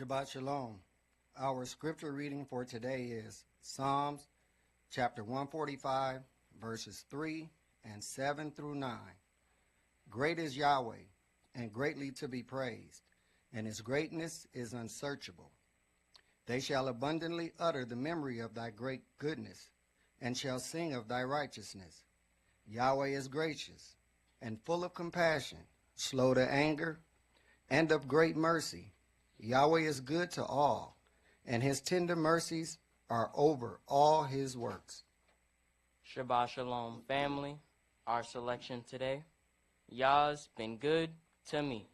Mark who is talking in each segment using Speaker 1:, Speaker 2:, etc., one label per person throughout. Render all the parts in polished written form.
Speaker 1: Shabbat Shalom. Our scripture reading for today is Psalms chapter 145, verses 3 and 7 through 9. Great is Yahweh, and greatly to be praised, and his greatness is unsearchable. They shall abundantly utter the memory of thy great goodness, and shall sing of thy righteousness. Yahweh is gracious, and full of compassion, slow to anger, and of great mercy. Yahweh is good to all, and his tender mercies are over all his works.
Speaker 2: Shabbat Shalom, family. Our selection today, Yah's been good to me.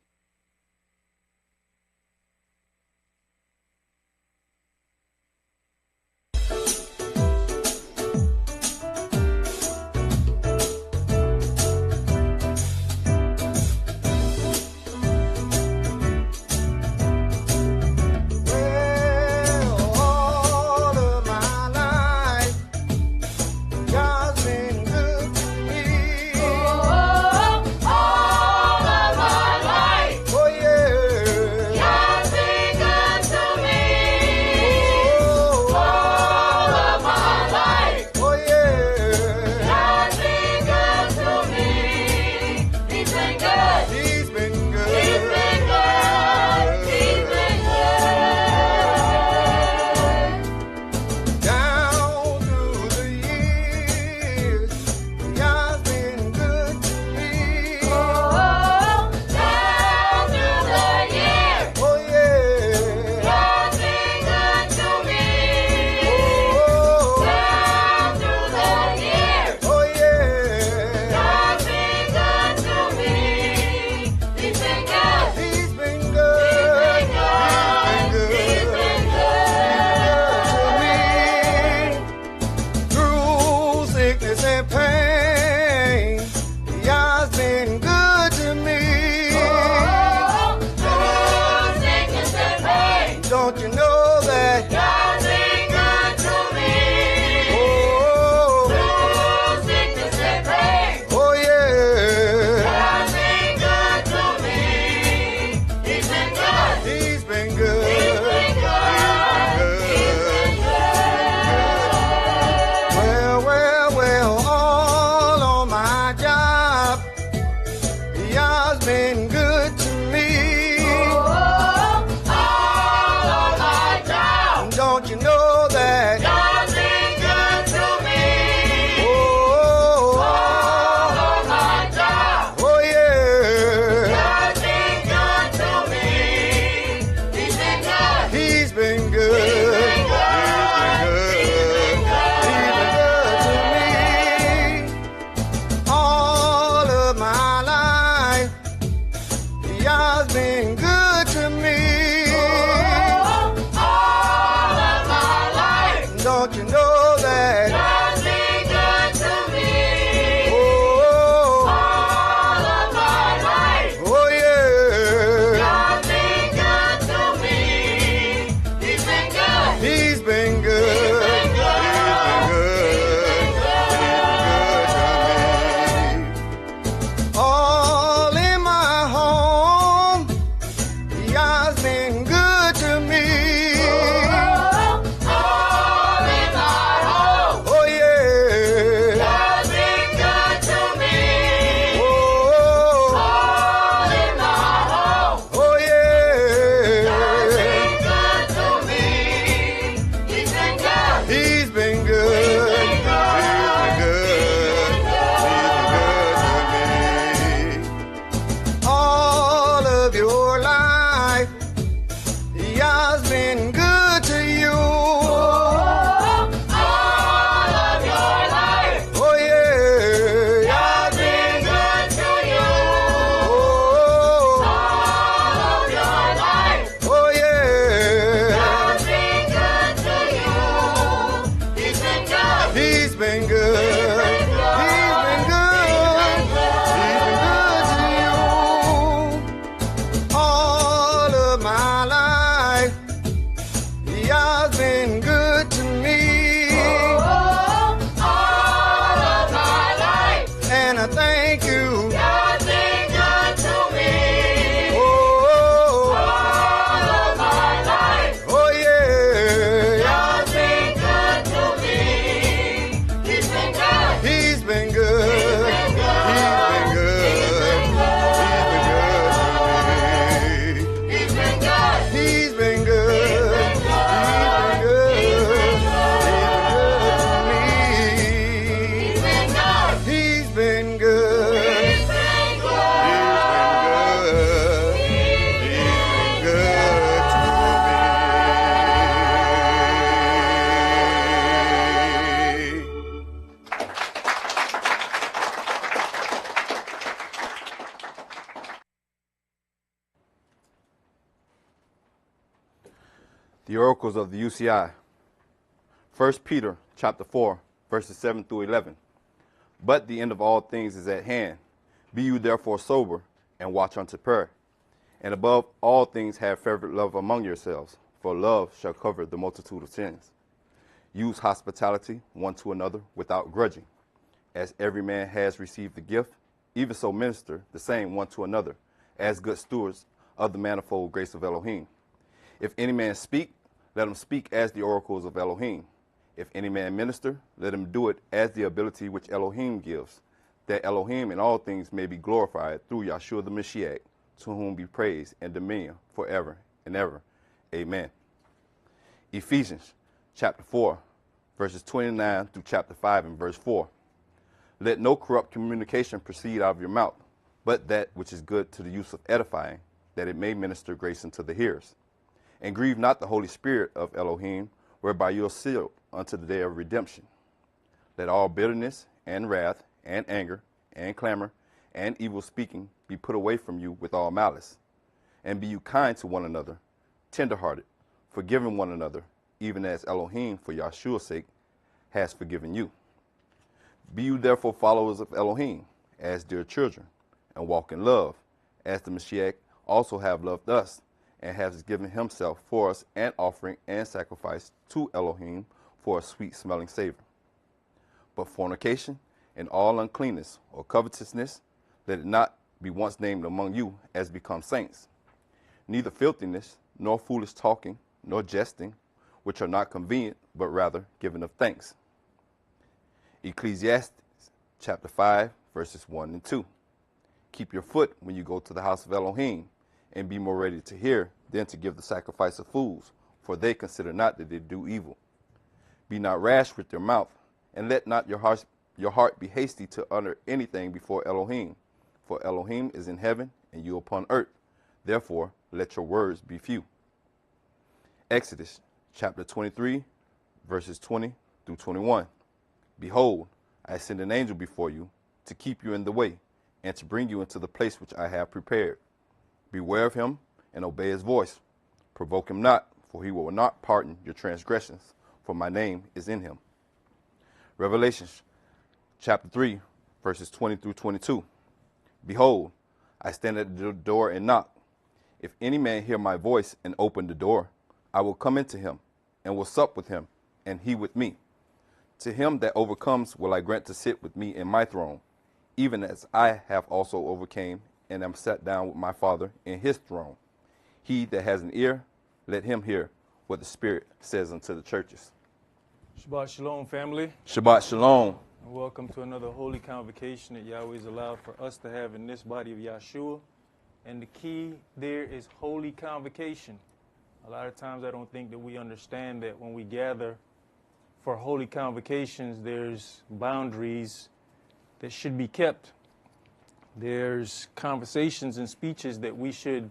Speaker 3: All of my life. The oracles of the UCI. 1 Peter chapter 4, verses 7 through 11. But the end of all things is at hand. Be you therefore sober, and watch unto prayer. And above all things have fervent love among yourselves, for love shall cover the multitude of sins. Use hospitality one to another without grudging. As every man has received the gift, even so minister the same one to another, as good stewards of the manifold grace of Elohim. If any man speak, let him speak as the oracles of Elohim. If any man minister, let him do it as the ability which Elohim gives, that Elohim in all things may be glorified through Yahshua the Mashiach, to whom be praise and dominion forever and ever. Amen. Ephesians chapter 4, verses 29 through chapter 5 and verse 4. Let no corrupt communication proceed out of your mouth, but that which is good to the use of edifying, that it may minister grace unto the hearers. And grieve not the Holy Spirit of Elohim, whereby you are sealed unto the day of redemption. Let all bitterness and wrath and anger and clamor and evil speaking be put away from you with all malice. And be you kind to one another, tenderhearted, forgiving one another, even as Elohim, for Yahshua's sake, has forgiven you. Be you therefore followers of Elohim, as dear children, and walk in love, as the Mashiach also have loved us, and has given himself for us an offering and sacrifice to Elohim for a sweet-smelling savor. But fornication and all uncleanness or covetousness, let it not be once named among you as become saints. Neither filthiness, nor foolish talking, nor jesting, which are not convenient, but rather giving of thanks. Ecclesiastes chapter 5, verses 1 and 2. Keep your foot when you go to the house of Elohim, and be more ready to hear than to give the sacrifice of fools, for they consider not that they do evil. Be not rash with your mouth, and let not your heart be hasty to utter anything before Elohim, for Elohim is in heaven, and you upon earth. Therefore, let your words be few. Exodus chapter 23, verses 20 through 21. Behold, I send an angel before you to keep you in the way, and to bring you into the place which I have prepared. Beware of him, and obey his voice. Provoke him not, for he will not pardon your transgressions, for my name is in him. Revelation chapter 3, verses 20 through 22. Behold, I stand at the door and knock. If any man hear my voice and open the door, I will come into him, and will sup with him, and he with me. To him that overcomes will I grant to sit with me in my throne, even as I have also overcame, and am sat down with my Father in his throne. He that has an ear, let him hear what the Spirit says unto the churches.
Speaker 4: Shabbat Shalom, family.
Speaker 3: Shabbat Shalom.
Speaker 4: And welcome to another holy convocation that Yahweh has allowed for us to have in this body of Yahshua. And the key there is holy convocation. A lot of times I don't think that we understand that when we gather for holy convocations, there's boundaries that should be kept. There's conversations and speeches that we should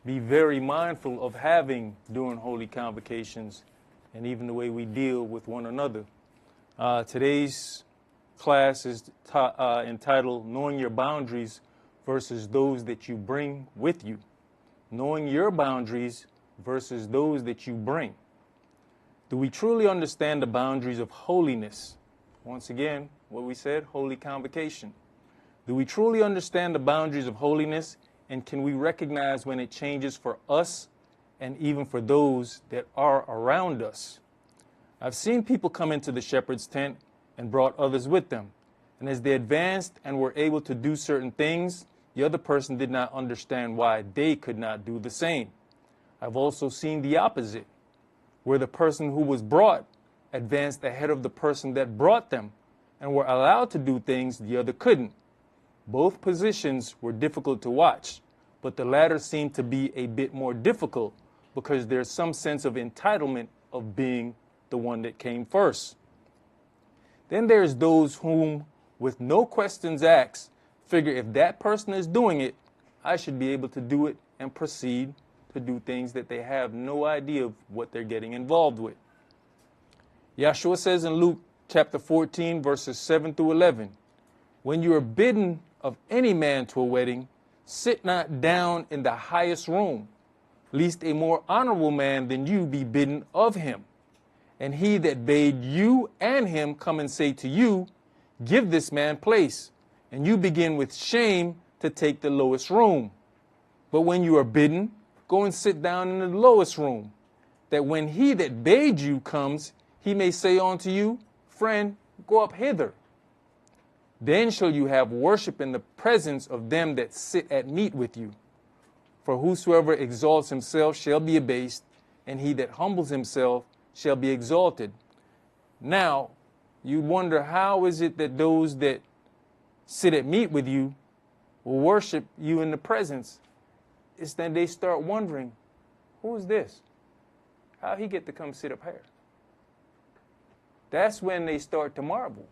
Speaker 4: be very mindful of having during holy convocations, and even the way we deal with one another. Today's class is entitled Knowing Your Boundaries versus Those That You Bring With You. Knowing your boundaries versus those that you bring. Do we truly understand the boundaries of holiness? Once again, what we said, holy convocation. Do we truly understand the boundaries of holiness, and can we recognize when it changes for us and even for those that are around us? I've seen people come into the shepherd's tent and brought others with them. And as they advanced and were able to do certain things, the other person did not understand why they could not do the same. I've also seen the opposite, where the person who was brought advanced ahead of the person that brought them and were allowed to do things the other couldn't. Both positions were difficult to watch, but the latter seemed to be a bit more difficult because there's some sense of entitlement of being the one that came first. Then there's those whom, with no questions asked, figure if that person is doing it, I should be able to do it and proceed to do things that they have no idea of what they're getting involved with. Yahshua says in Luke chapter 14, verses 7 through 11, when you are bidden of any man to a wedding, sit not down in the highest room, lest a more honorable man than you be bidden of him. And he that bade you and him come and say to you, give this man place, and you begin with shame to take the lowest room. But when you are bidden, go and sit down in the lowest room, that when he that bade you comes, he may say unto you, friend, go up hither. Then shall you have worship in the presence of them that sit at meat with you. For whosoever exalts himself shall be abased, and he that humbles himself shall be exalted. Now, you wonder, how is it that those that sit at meat with you will worship you in the presence? It's then they start wondering, who is this? How he get to come sit up here? That's when they start to marvel.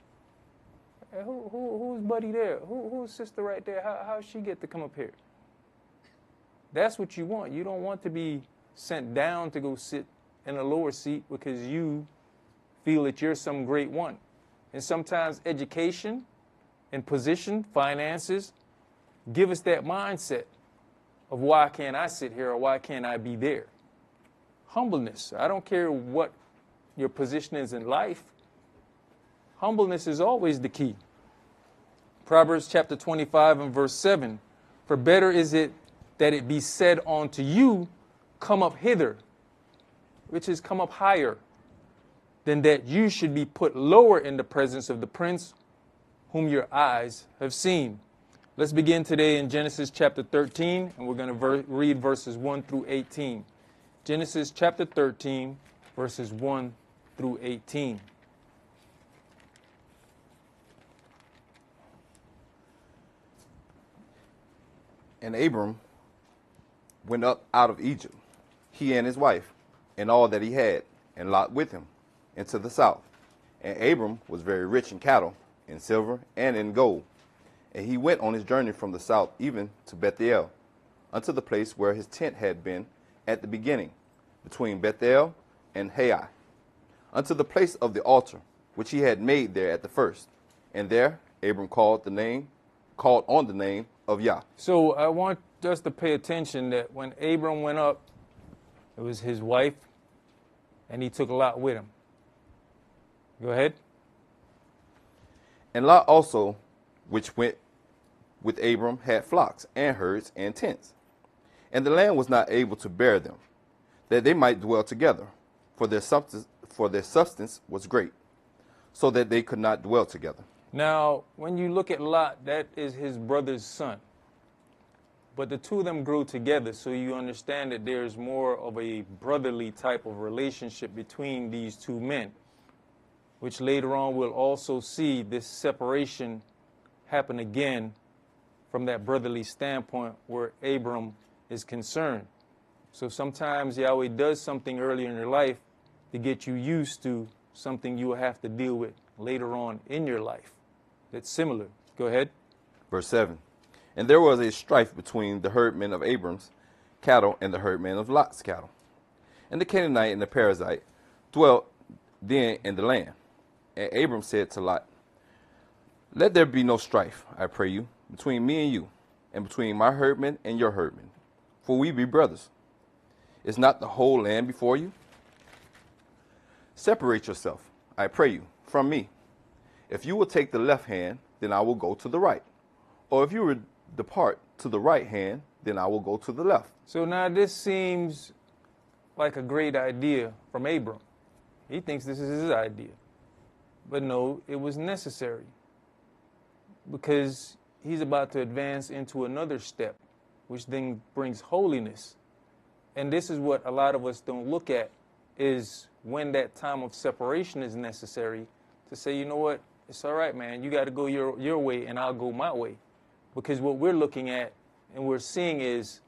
Speaker 4: Hey, who's buddy there? Who's sister right there? How she get to come up here? That's what you want. You don't want to be sent down to go sit in a lower seat because you feel that you're some great one. And sometimes education and position, finances, give us that mindset of why can't I sit here or why can't I be there? Humbleness. I don't care what your position is in life. Humbleness is always the key. Proverbs chapter 25 and verse 7. For better is it that it be said unto you, come up hither, which is come up higher, than that you should be put lower in the presence of the prince whom your eyes have seen. Let's begin today in Genesis chapter 13, and we're going to read verses 1 through 18. Genesis chapter 13, verses 1 through 18.
Speaker 3: And Abram went up out of Egypt, he and his wife, and all that he had, and Lot with him, into the south. And Abram was very rich in cattle, in silver, and in gold. And he went on his journey from the south even to Bethel, unto the place where his tent had been at the beginning, between Bethel and Hai, unto the place of the altar, which he had made there at the first. And there Abram called on the name of Yah.
Speaker 4: So I want us to pay attention that when Abram went up, it was his wife, and he took Lot with him. Go ahead.
Speaker 3: And Lot also, which went with Abram, had flocks and herds and tents. And the land was not able to bear them, that they might dwell together, for their substance was great, so that they could not dwell together.
Speaker 4: Now, when you look at Lot, that is his brother's son. But the two of them grew together, so you understand that there's more of a brotherly type of relationship between these two men, which later on we'll also see this separation happen again from that brotherly standpoint where Abram is concerned. So sometimes Yahweh does something early in your life to get you used to something you will have to deal with later on in your life that's similar. Go ahead.
Speaker 3: Verse 7. And there was a strife between the herdmen of Abram's cattle and the herdmen of Lot's cattle. And the Canaanite and the Perizzite dwelt then in the land. And Abram said to Lot, let there be no strife, I pray you, between me and you, and between my herdmen and your herdmen, for we be brothers. Is not the whole land before you? Separate yourself, I pray you, from me. If you will take the left hand, then I will go to the right. Or if you will depart to the right hand, then I will go to the left.
Speaker 4: So now this seems like a great idea from Abram. He thinks this is his idea. But no, it was necessary, because he's about to advance into another step, which then brings holiness. And this is what a lot of us don't look at, is when that time of separation is necessary, to say, you know what, it's all right, man, you got to go your way and I'll go my way. Because what we're looking at and we're seeing is,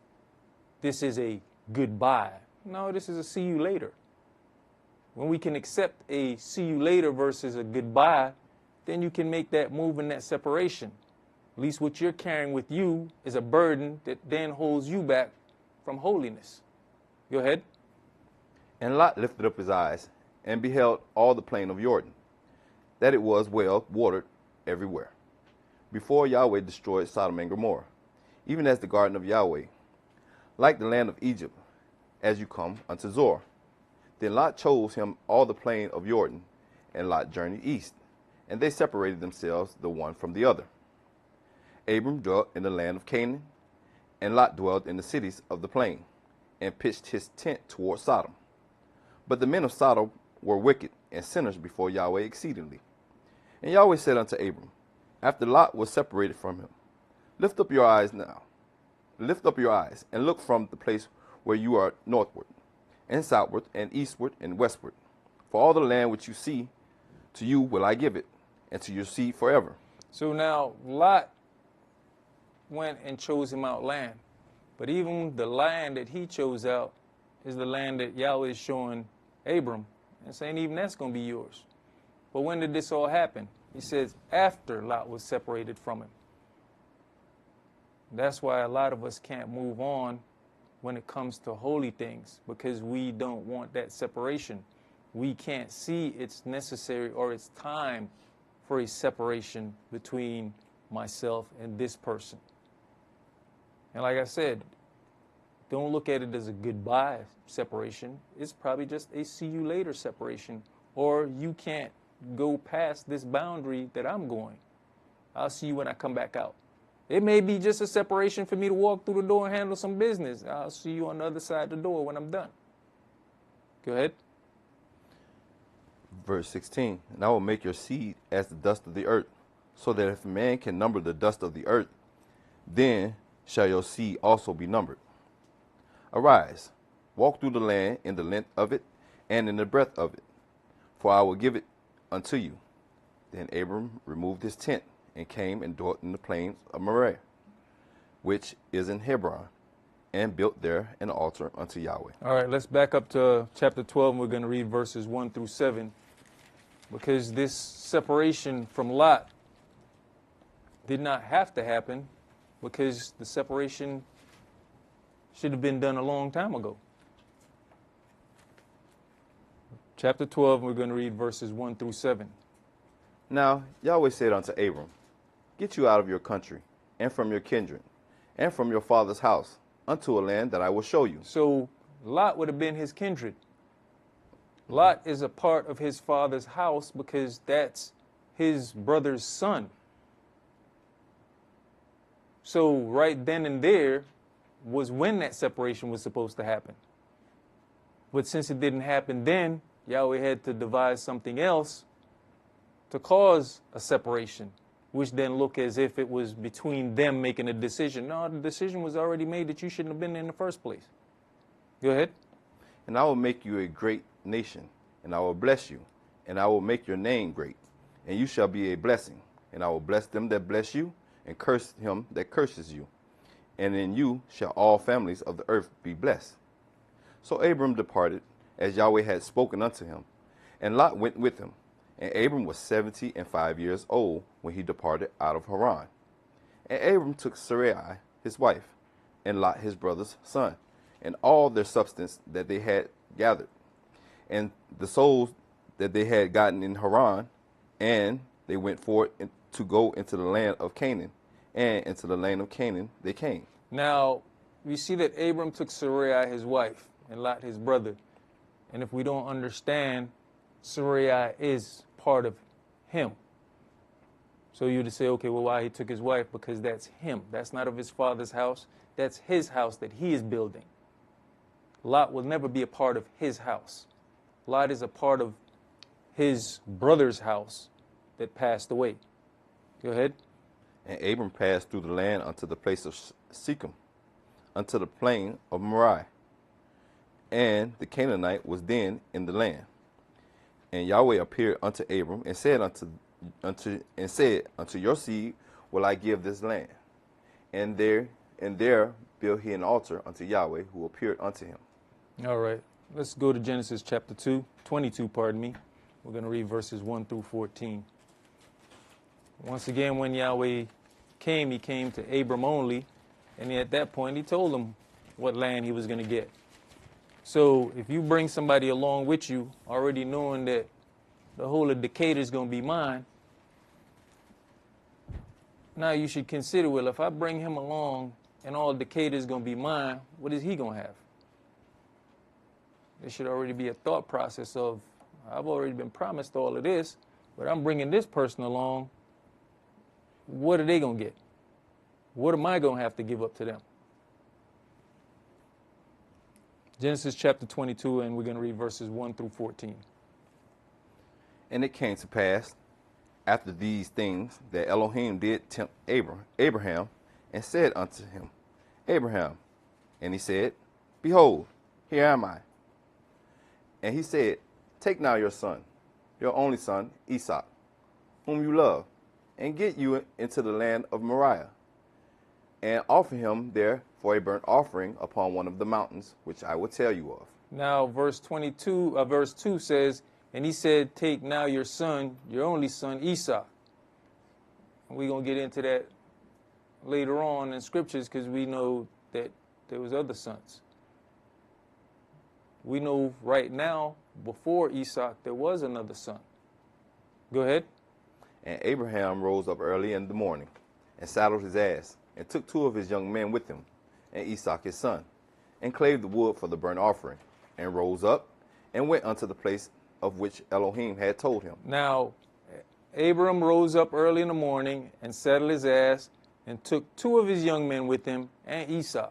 Speaker 4: this is a goodbye. No, this is a see you later. When we can accept a see you later versus a goodbye, then you can make that move in that separation. At least what you're carrying with you is a burden that then holds you back from holiness. Go ahead.
Speaker 3: And Lot lifted up his eyes and beheld all the plain of Jordan, that it was well watered everywhere, before Yahweh destroyed Sodom and Gomorrah, even as the garden of Yahweh, like the land of Egypt, as you come unto Zoar. Then Lot chose him all the plain of Jordan, and Lot journeyed east, and they separated themselves the one from the other. Abram dwelt in the land of Canaan, and Lot dwelt in the cities of the plain, and pitched his tent toward Sodom. But the men of Sodom were wicked and sinners before Yahweh exceedingly. And Yahweh said unto Abram, after Lot was separated from him, lift up your eyes, and look from the place where you are northward, and southward, and eastward, and westward. For all the land which you see, to you will I give it, and to your seed forever.
Speaker 4: So now Lot went and chose him out land. But even the land that he chose out is the land that Yahweh is showing Abram and saying even that's going to be yours. But when did this all happen? He says after Lot was separated from him. That's why a lot of us can't move on when it comes to holy things, because we don't want that separation. We can't see it's necessary or it's time for a separation between myself and this person. And like I said, don't look at it as a goodbye separation. It's probably just a see you later separation. Or you can't go past this boundary that I'm going. I'll see you when I come back out. It may be just a separation for me to walk through the door and handle some business. I'll see you on the other side of the door when I'm done. Go ahead.
Speaker 3: Verse 16, and I will make your seed as the dust of the earth, so that if a man can number the dust of the earth, then shall your seed also be numbered. Arise, walk through the land in the length of it and in the breadth of it, for I will give it unto you. Then Abram removed his tent and came and dwelt in the plains of Moriah, which is in Hebron, and built there an altar unto Yahweh.
Speaker 4: All right, let's back up to chapter 12, and we're going to read verses 1 through 7, because this separation from Lot did not have to happen, because the separation should have been done a long time ago. Chapter 12, we're going to read verses 1 through 7.
Speaker 3: Now Yahweh said unto Abram, get you out of your country, and from your kindred, and from your father's house, unto a land that I will show you.
Speaker 4: So Lot would have been his kindred. Lot is a part of his father's house because that's his brother's son. So right then and there was when that separation was supposed to happen. But since it didn't happen then, Yahweh had to devise something else to cause a separation, which then looked as if it was between them making a decision. No, the decision was already made that you shouldn't have been there in the first place. Go ahead.
Speaker 3: And I will make you a great nation, and I will bless you, and I will make your name great, and you shall be a blessing. And I will bless them that bless you, and curse him that curses you. And in you shall all families of the earth be blessed. So Abram departed, as Yahweh had spoken unto him, and Lot went with him. And Abram was 75 years old when he departed out of Haran. And Abram took Sarai his wife, and Lot his brother's son, and all their substance that they had gathered, and the souls that they had gotten in Haran, and they went forth to go into the land of Canaan, and into the land of Canaan they came.
Speaker 4: Now, we see that Abram took Sarai his wife, and Lot his brother. And if we don't understand, Sarai is part of him. So you'd say, okay, well, why he took his wife? Because that's him. That's not of his father's house. That's his house that he is building. Lot will never be a part of his house. Lot is a part of his brother's house that passed away. Go ahead.
Speaker 3: And Abram passed through the land unto the place of Shechem, unto the plain of Moriah. And the Canaanite was then in the land. And Yahweh appeared unto Abram and said unto your seed will I give this land. And there built he an altar unto Yahweh, who appeared unto him.
Speaker 4: All right. Let's go to Genesis chapter 22, pardon me. We're going to read verses 1 through 14. Once again, when Yahweh came, he came to Abram only. And at that point, he told him what land he was going to get. So if you bring somebody along with you, already knowing that the whole of Decatur is going to be mine, now you should consider, well, if I bring him along and all Decatur is going to be mine, what is he going to have? There should already be a thought process of, I've already been promised all of this, but I'm bringing this person along. What are they going to get? What am I going to have to give up to them? Genesis chapter 22, and we're going to read verses 1 through 14.
Speaker 3: And it came to pass, after these things, that Elohim did tempt Abraham, and said unto him, Abraham. And he said, Behold, here am I. And he said, Take now your son, your only son, Esaac, whom you love, and get you into the land of Moriah, and offer him there for a burnt offering upon one of the mountains, which I will tell you of.
Speaker 4: Now, verse 2 says, And he said, Take now your son, your only son, Esau. And we're going to get into that later on in scriptures because we know that there was other sons. We know right now, before Esau, there was another son. Go ahead.
Speaker 3: And Abraham rose up early in the morning, and saddled his ass, and took 2 of his young men with him, and Esau his son, and clave the wood for the burnt offering, and rose up, and went unto the place of which Elohim had told him.
Speaker 4: Now, Abram rose up early in the morning, and saddled his ass, and took 2 of his young men with him, and Esau.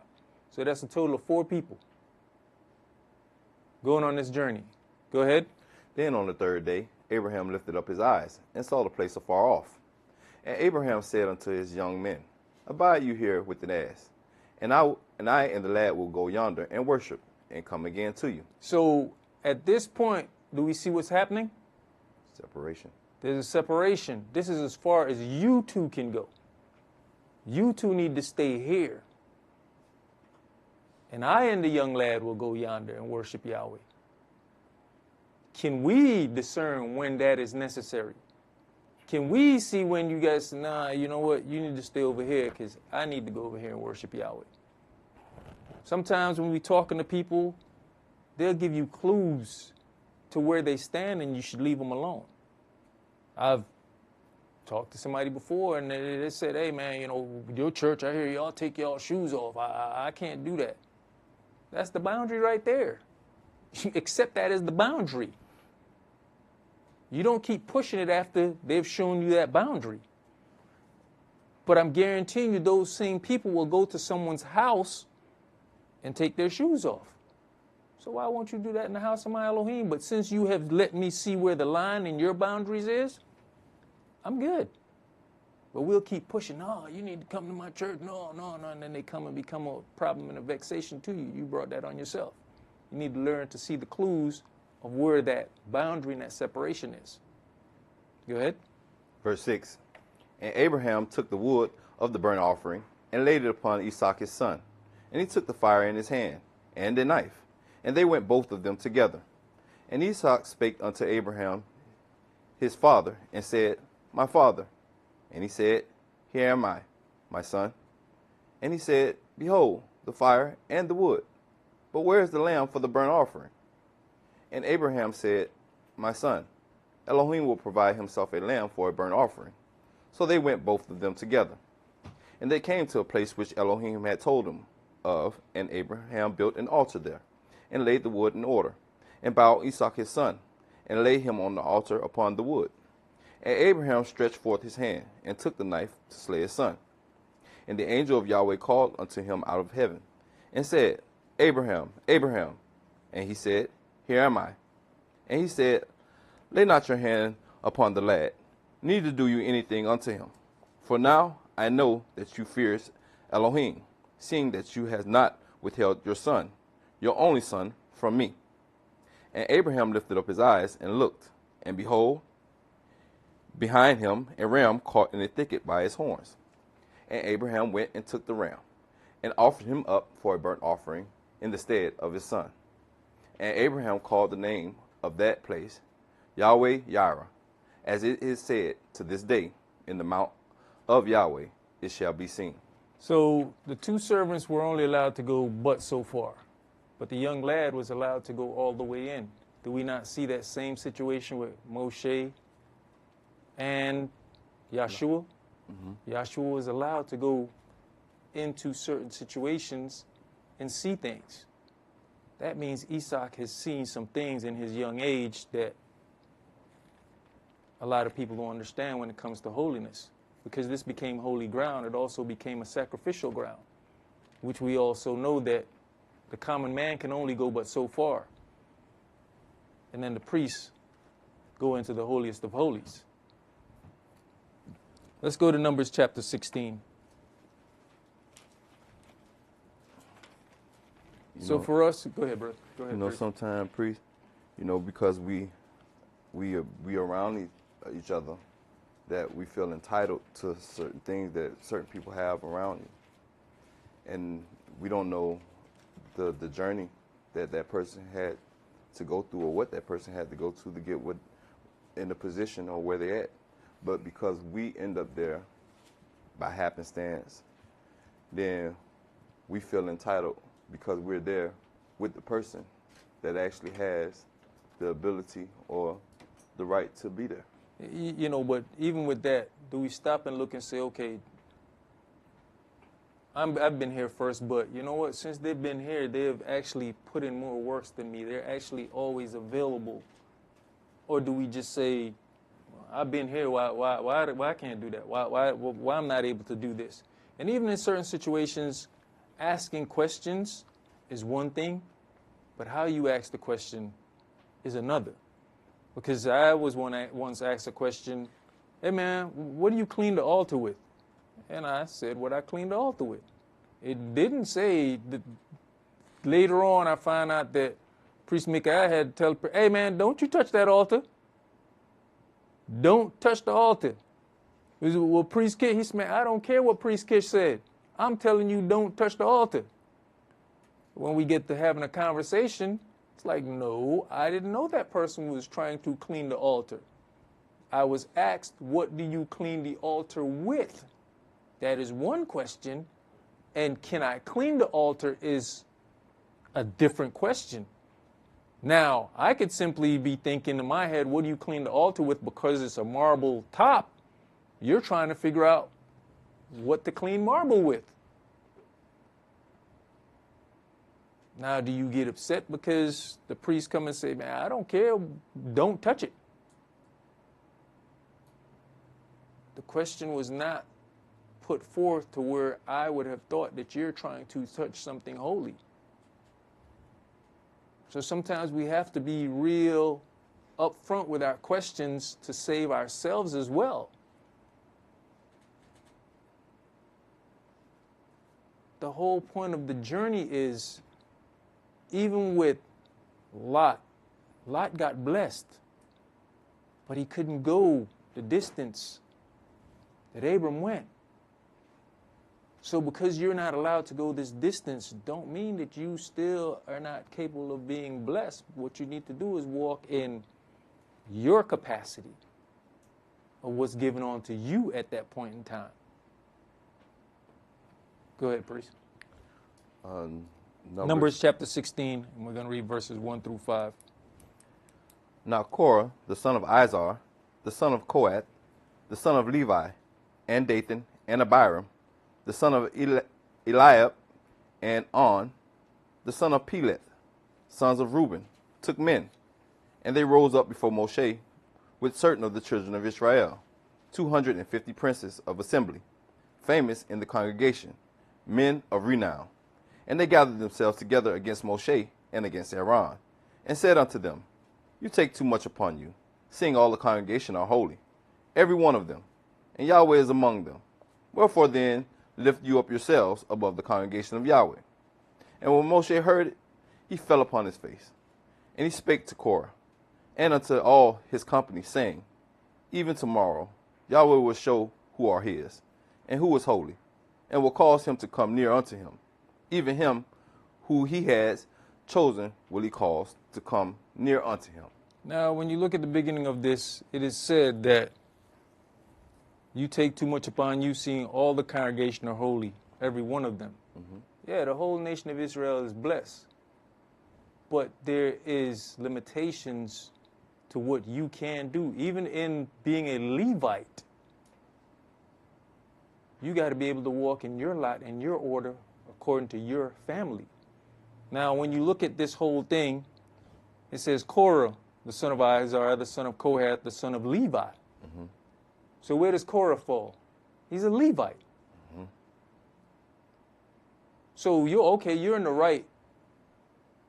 Speaker 4: So that's a total of 4 people going on this journey. Go ahead.
Speaker 3: Then on the 3rd day, Abraham lifted up his eyes, and saw the place afar off. And Abraham said unto his young men, Abide you here with the ass, and I and the lad will go yonder and worship, and come again to you.
Speaker 4: So at this point, do we see what's happening?
Speaker 3: Separation.
Speaker 4: There's a separation. This is as far as you two can go. You two need to stay here. And I and the young lad will go yonder and worship Yahweh. Can we discern when that is necessary? Can we see when you guys say, nah, you know what, you need to stay over here because I need to go over here and worship Yahweh. Sometimes when we're talking to people, they'll give you clues to where they stand and you should leave them alone. I've talked to somebody before and they said, hey man, you know, your church, I hear y'all take y'all shoes off. I can't do that. That's the boundary right there. You accept that as the boundary. You don't keep pushing it after they've shown you that boundary. But I'm guaranteeing you those same people will go to someone's house and take their shoes off. So why won't you do that in the house of my Elohim? But since you have let me see where the line in your boundaries is, I'm good. But we'll keep pushing, no, you need to come to my church, no, and then they come and become a problem and a vexation to you. You brought that on yourself. You need to learn to see the clues of where that boundary and that separation is. Go ahead.
Speaker 3: Verse 6. And Abraham took the wood of the burnt offering, and laid it upon Esau his son. And he took the fire in his hand, and a knife, and they went both of them together. And Esau spake unto Abraham his father, and said, My father. And he said, Here am I, my son. And he said, Behold, the fire and the wood, but where is the lamb for the burnt offering? And Abraham said, My son, Elohim will provide himself a lamb for a burnt offering. So they went both of them together. And they came to a place which Elohim had told him of, and Abraham built an altar there, and laid the wood in order, and bowed Esau his son, and laid him on the altar upon the wood. And Abraham stretched forth his hand, and took the knife to slay his son. And the angel of Yahweh called unto him out of heaven, and said, Abraham, Abraham. And he said, Here am I. And he said, Lay not your hand upon the lad, neither do you anything unto him. For now I know that you fear Elohim, seeing that you have not withheld your son, your only son, from me. And Abraham lifted up his eyes and looked, and behold, behind him a ram caught in a thicket by his horns. And Abraham went and took the ram, and offered him up for a burnt offering in the stead of his son. And Abraham called the name of that place Yahweh Yireh, as it is said to this day, in the mount of Yahweh it shall be seen.
Speaker 4: So the 2 servants were only allowed to go but so far, but the young lad was allowed to go all the way in. Do we not see that same situation with Moshe and Yahshua? Mm-hmm. Yahshua was allowed to go into certain situations and see things. that means Esaac has seen some things in his young age that a lot of people don't understand when it comes to holiness. Because this became holy ground, it also became a sacrificial ground, which we also know that the common man can only go but so far. And then the priests go into the holiest of holies. Let's go to Numbers chapter 16. So for us, go ahead, brother. Go ahead.
Speaker 3: Sometimes, priest, because we around each other, that we feel entitled to certain things that certain people have around you. And we don't know the journey that person had to go through, or what that person had to go to get what in the position or where they're at. But because we end up there by happenstance, then we feel entitled because we're there with the person that actually has the ability or the right to be there.
Speaker 4: But even with that, do we stop and look and say, okay, I've been here first, but you know what? Since they've been here, they've actually put in more works than me. They're actually always available. Or do we just say, I've been here, why I can't do that? Why I'm not able to do this? And even in certain situations, asking questions is one thing, but how you ask the question is another. Because I was once asked a question, hey man, what do you clean the altar with? And I said what I cleaned the altar with. It didn't say that. Later on I found out that Priest Micaiah had to tell, hey man, don't you touch that altar. Don't touch the altar. Well, Priest Kish, he said, I don't care what Priest Kish said. I'm telling you, don't touch the altar. When we get to having a conversation, it's like, no, I didn't know that person was trying to clean the altar. I was asked, what do you clean the altar with? That is one question. And can I clean the altar is a different question. Now, I could simply be thinking in my head, what do you clean the altar with because it's a marble top? You're trying to figure out what to clean marble with. Now, do you get upset because the priest come and say, man, I don't care, don't touch it? The question was not put forth to where I would have thought that you're trying to touch something holy. So sometimes we have to be real upfront with our questions to save ourselves as well. The whole point of the journey is, even with Lot got blessed, but he couldn't go the distance that Abram went. So because you're not allowed to go this distance, don't mean that you still are not capable of being blessed. What you need to do is walk in your capacity of what's given on to you at that point in time. Go ahead, priest. Numbers chapter 16, and we're going to read verses 1 through 5.
Speaker 3: Now Korah, the son of Izhar, the son of Kohath, the son of Levi, and Dathan, and Abiram, the son of Eliab, and On, the son of Peleth, sons of Reuben, took men, and they rose up before Moshe with certain of the children of Israel, 250 princes of assembly, famous in the congregation, men of renown. And they gathered themselves together against Moshe and against Aaron, and said unto them, You take too much upon you, seeing all the congregation are holy, every one of them, and Yahweh is among them. Wherefore then lift you up yourselves above the congregation of Yahweh. And when Moshe heard it, he fell upon his face. And he spake to Korah, and unto all his company, saying, Even tomorrow Yahweh will show who are his, and who is holy, and will cause him to come near unto him. Even him who he has chosen will he cause to come near unto him.
Speaker 4: Now, when you look at the beginning of this, it is said that you take too much upon you, seeing all the congregation are holy, every one of them. Mm-hmm. Yeah, the whole nation of Israel is blessed. But there is limitations to what you can do. Even in being a Levite, you got to be able to walk in your lot and your order according to your family. Now, when you look at this whole thing, it says Korah, the son of Esaac, the son of Kohath, the son of Levi.
Speaker 3: Mm-hmm.
Speaker 4: So where does Korah fall? He's a Levite.
Speaker 3: Mm-hmm.
Speaker 4: So you're in the right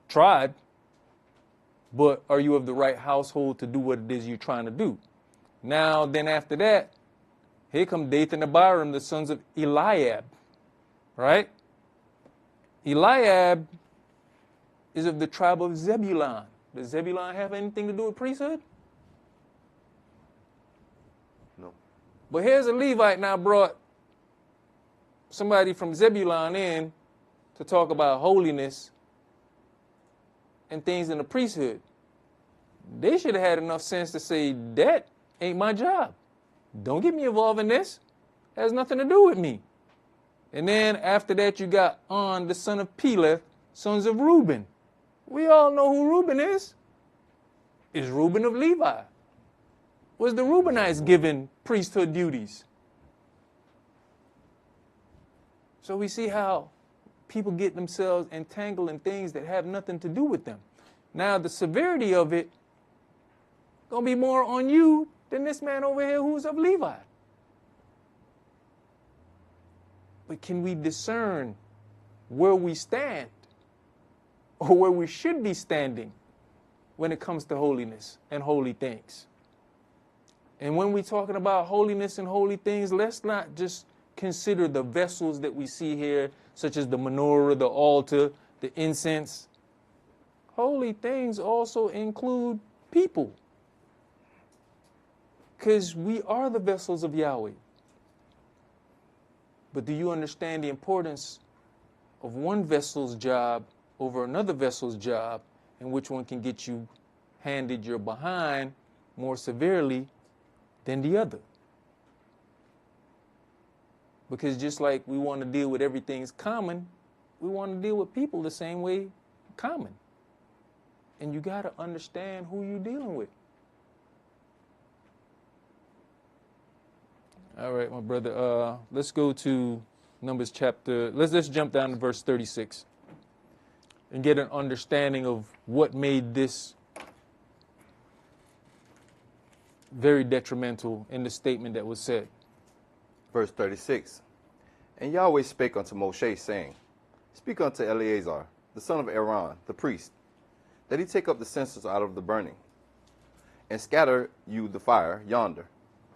Speaker 4: tribe, but are you of the right household to do what it is you're trying to do? Now, then after that, here come Dathan and Abiram, the sons of Eliab, right? Eliab is of the tribe of Zebulun. Does Zebulun have anything to do with priesthood?
Speaker 3: No.
Speaker 4: But here's a Levite now brought somebody from Zebulun in to talk about holiness and things in the priesthood. They should have had enough sense to say, that ain't my job. Don't get me involved in this. It has nothing to do with me. And then after that, you got On, the son of Peleth, sons of Reuben. We all know who Reuben is. Is Reuben of Levi. Was the Reubenites given priesthood duties? So we see how people get themselves entangled in things that have nothing to do with them. Now, the severity of it going to be more on you than this man over here who's of Levi. But can we discern where we stand or where we should be standing when it comes to holiness and holy things? And when we're talking about holiness and holy things, let's not just consider the vessels that we see here, such as the menorah, the altar, the incense. Holy things also include people, because we are the vessels of Yahweh. But do you understand the importance of one vessel's job over another vessel's job, and which one can get you handed your behind more severely than the other? Because just like we want to deal with everything's common, we want to deal with people the same way common. And you got to understand who you're dealing with. All right, my brother. Let's go to Numbers chapter. Let's jump down to verse 36 and get an understanding of what made this very detrimental in the statement that was said.
Speaker 3: Verse 36. And Yahweh spake unto Moshe, saying, Speak unto Eleazar, the son of Aaron, the priest, that he take up the censers out of the burning, and scatter you the fire yonder,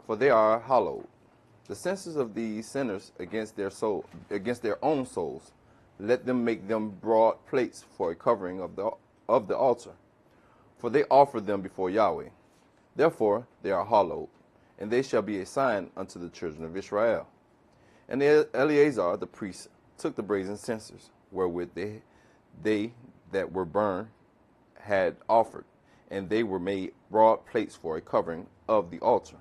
Speaker 3: for they are hallowed. The censers of these sinners against their own souls, let them make them broad plates for a covering of the altar, for they offer them before Yahweh. Therefore they are hallowed, and they shall be a sign unto the children of Israel. And Eleazar the priest took the brazen censers, wherewith they that were burned had offered, and they were made broad plates for a covering of the altar,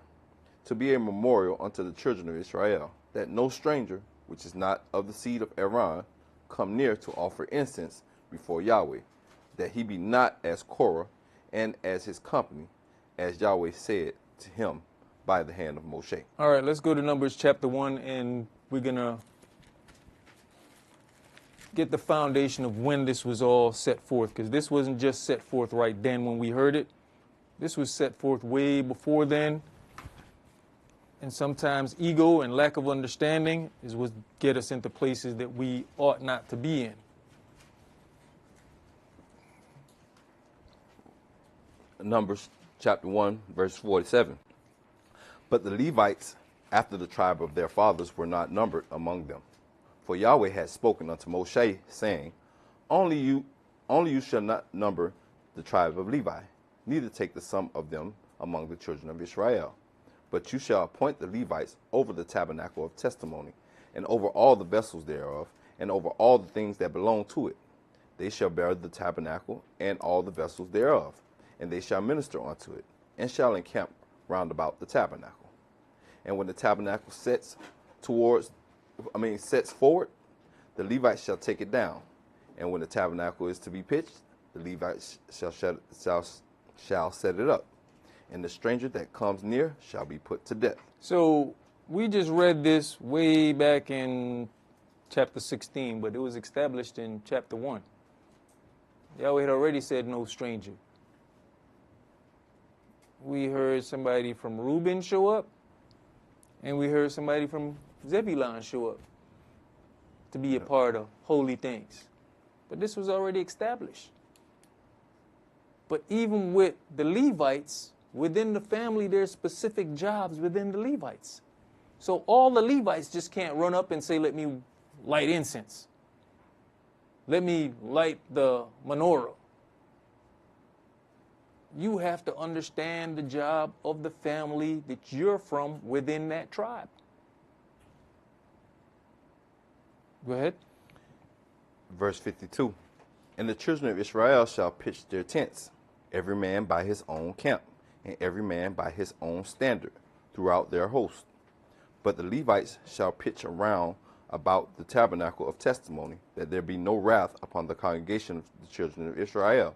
Speaker 3: to be a memorial unto the children of Israel, that no stranger, which is not of the seed of Aaron, come near to offer incense before Yahweh, that he be not as Korah and as his company, as Yahweh said to him by the hand of Moshe.
Speaker 4: All right, let's go to Numbers chapter 1, and we're going to get the foundation of when this was all set forth, because this wasn't just set forth right then when we heard it. This was set forth way before then. And sometimes ego and lack of understanding is what get us into places that we ought not to be in.
Speaker 3: Numbers chapter 1, verse 47. But the Levites, after the tribe of their fathers, were not numbered among them. For Yahweh had spoken unto Moshe, saying, Only you shall not number the tribe of Levi, neither take the sum of them among the children of Israel. But you shall appoint the Levites over the tabernacle of testimony, and over all the vessels thereof, and over all the things that belong to it. They shall bear the tabernacle and all the vessels thereof, and they shall minister unto it, and shall encamp round about the tabernacle. And when the tabernacle sets forward, the Levites shall take it down. And when the tabernacle is to be pitched, the Levites shall set it up. And the stranger that comes near shall be put to death.
Speaker 4: So we just read this way back in chapter 16, but it was established in chapter 1. Yahweh had already said no stranger. We heard somebody from Reuben show up, and we heard somebody from Zebulun show up to be a part of holy things. But this was already established. But even with the Levites, within the family, there's specific jobs within the Levites. So all the Levites just can't run up and say, let me light incense. Let me light the menorah. You have to understand the job of the family that you're from within that tribe. Go ahead.
Speaker 3: Verse 52. And the children of Israel shall pitch their tents, every man by his own camp, and every man by his own standard, throughout their host. But the Levites shall pitch around about the tabernacle of testimony, that there be no wrath upon the congregation of the children of Israel.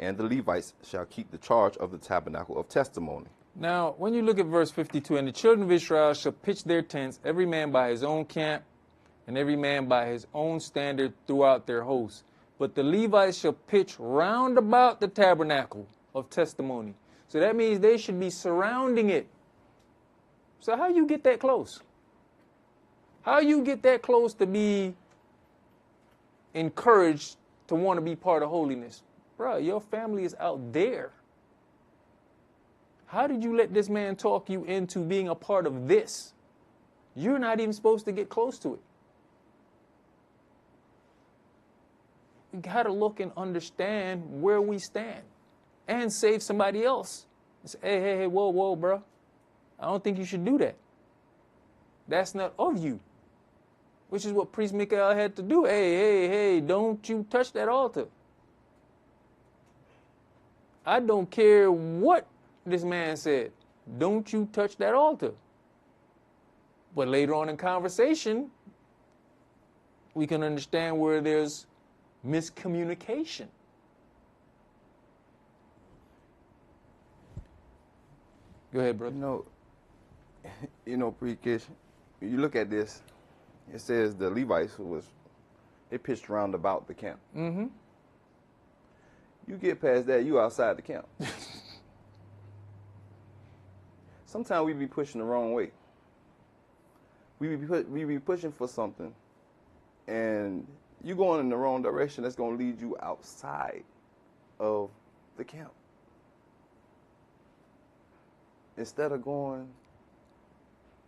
Speaker 3: And the Levites shall keep the charge of the tabernacle of testimony.
Speaker 4: Now, when you look at verse 52, and the children of Israel shall pitch their tents, every man by his own camp, and every man by his own standard throughout their hosts. But the Levites shall pitch round about the tabernacle of testimony. So that means they should be surrounding it. So how you get that close? How you get that close to be encouraged to want to be part of holiness? Bro, your family is out there. How did you let this man talk you into being a part of this? You're not even supposed to get close to it. We got to look and understand where we stand and save somebody else. Say, hey, whoa, bro. I don't think you should do that. That's not of you. Which is what Priest Mikael had to do. Hey, don't you touch that altar. I don't care what this man said. Don't you touch that altar. But later on in conversation, we can understand where there's miscommunication. Go ahead, brother.
Speaker 3: Pre-Kish, you look at this, it says the Levites they pitched round about the camp.
Speaker 4: Mm-hmm.
Speaker 3: You get past that, you outside the camp. Sometimes we be pushing the wrong way. We be pushing for something, and you going in the wrong direction. That's going to lead you outside of the camp. Instead of going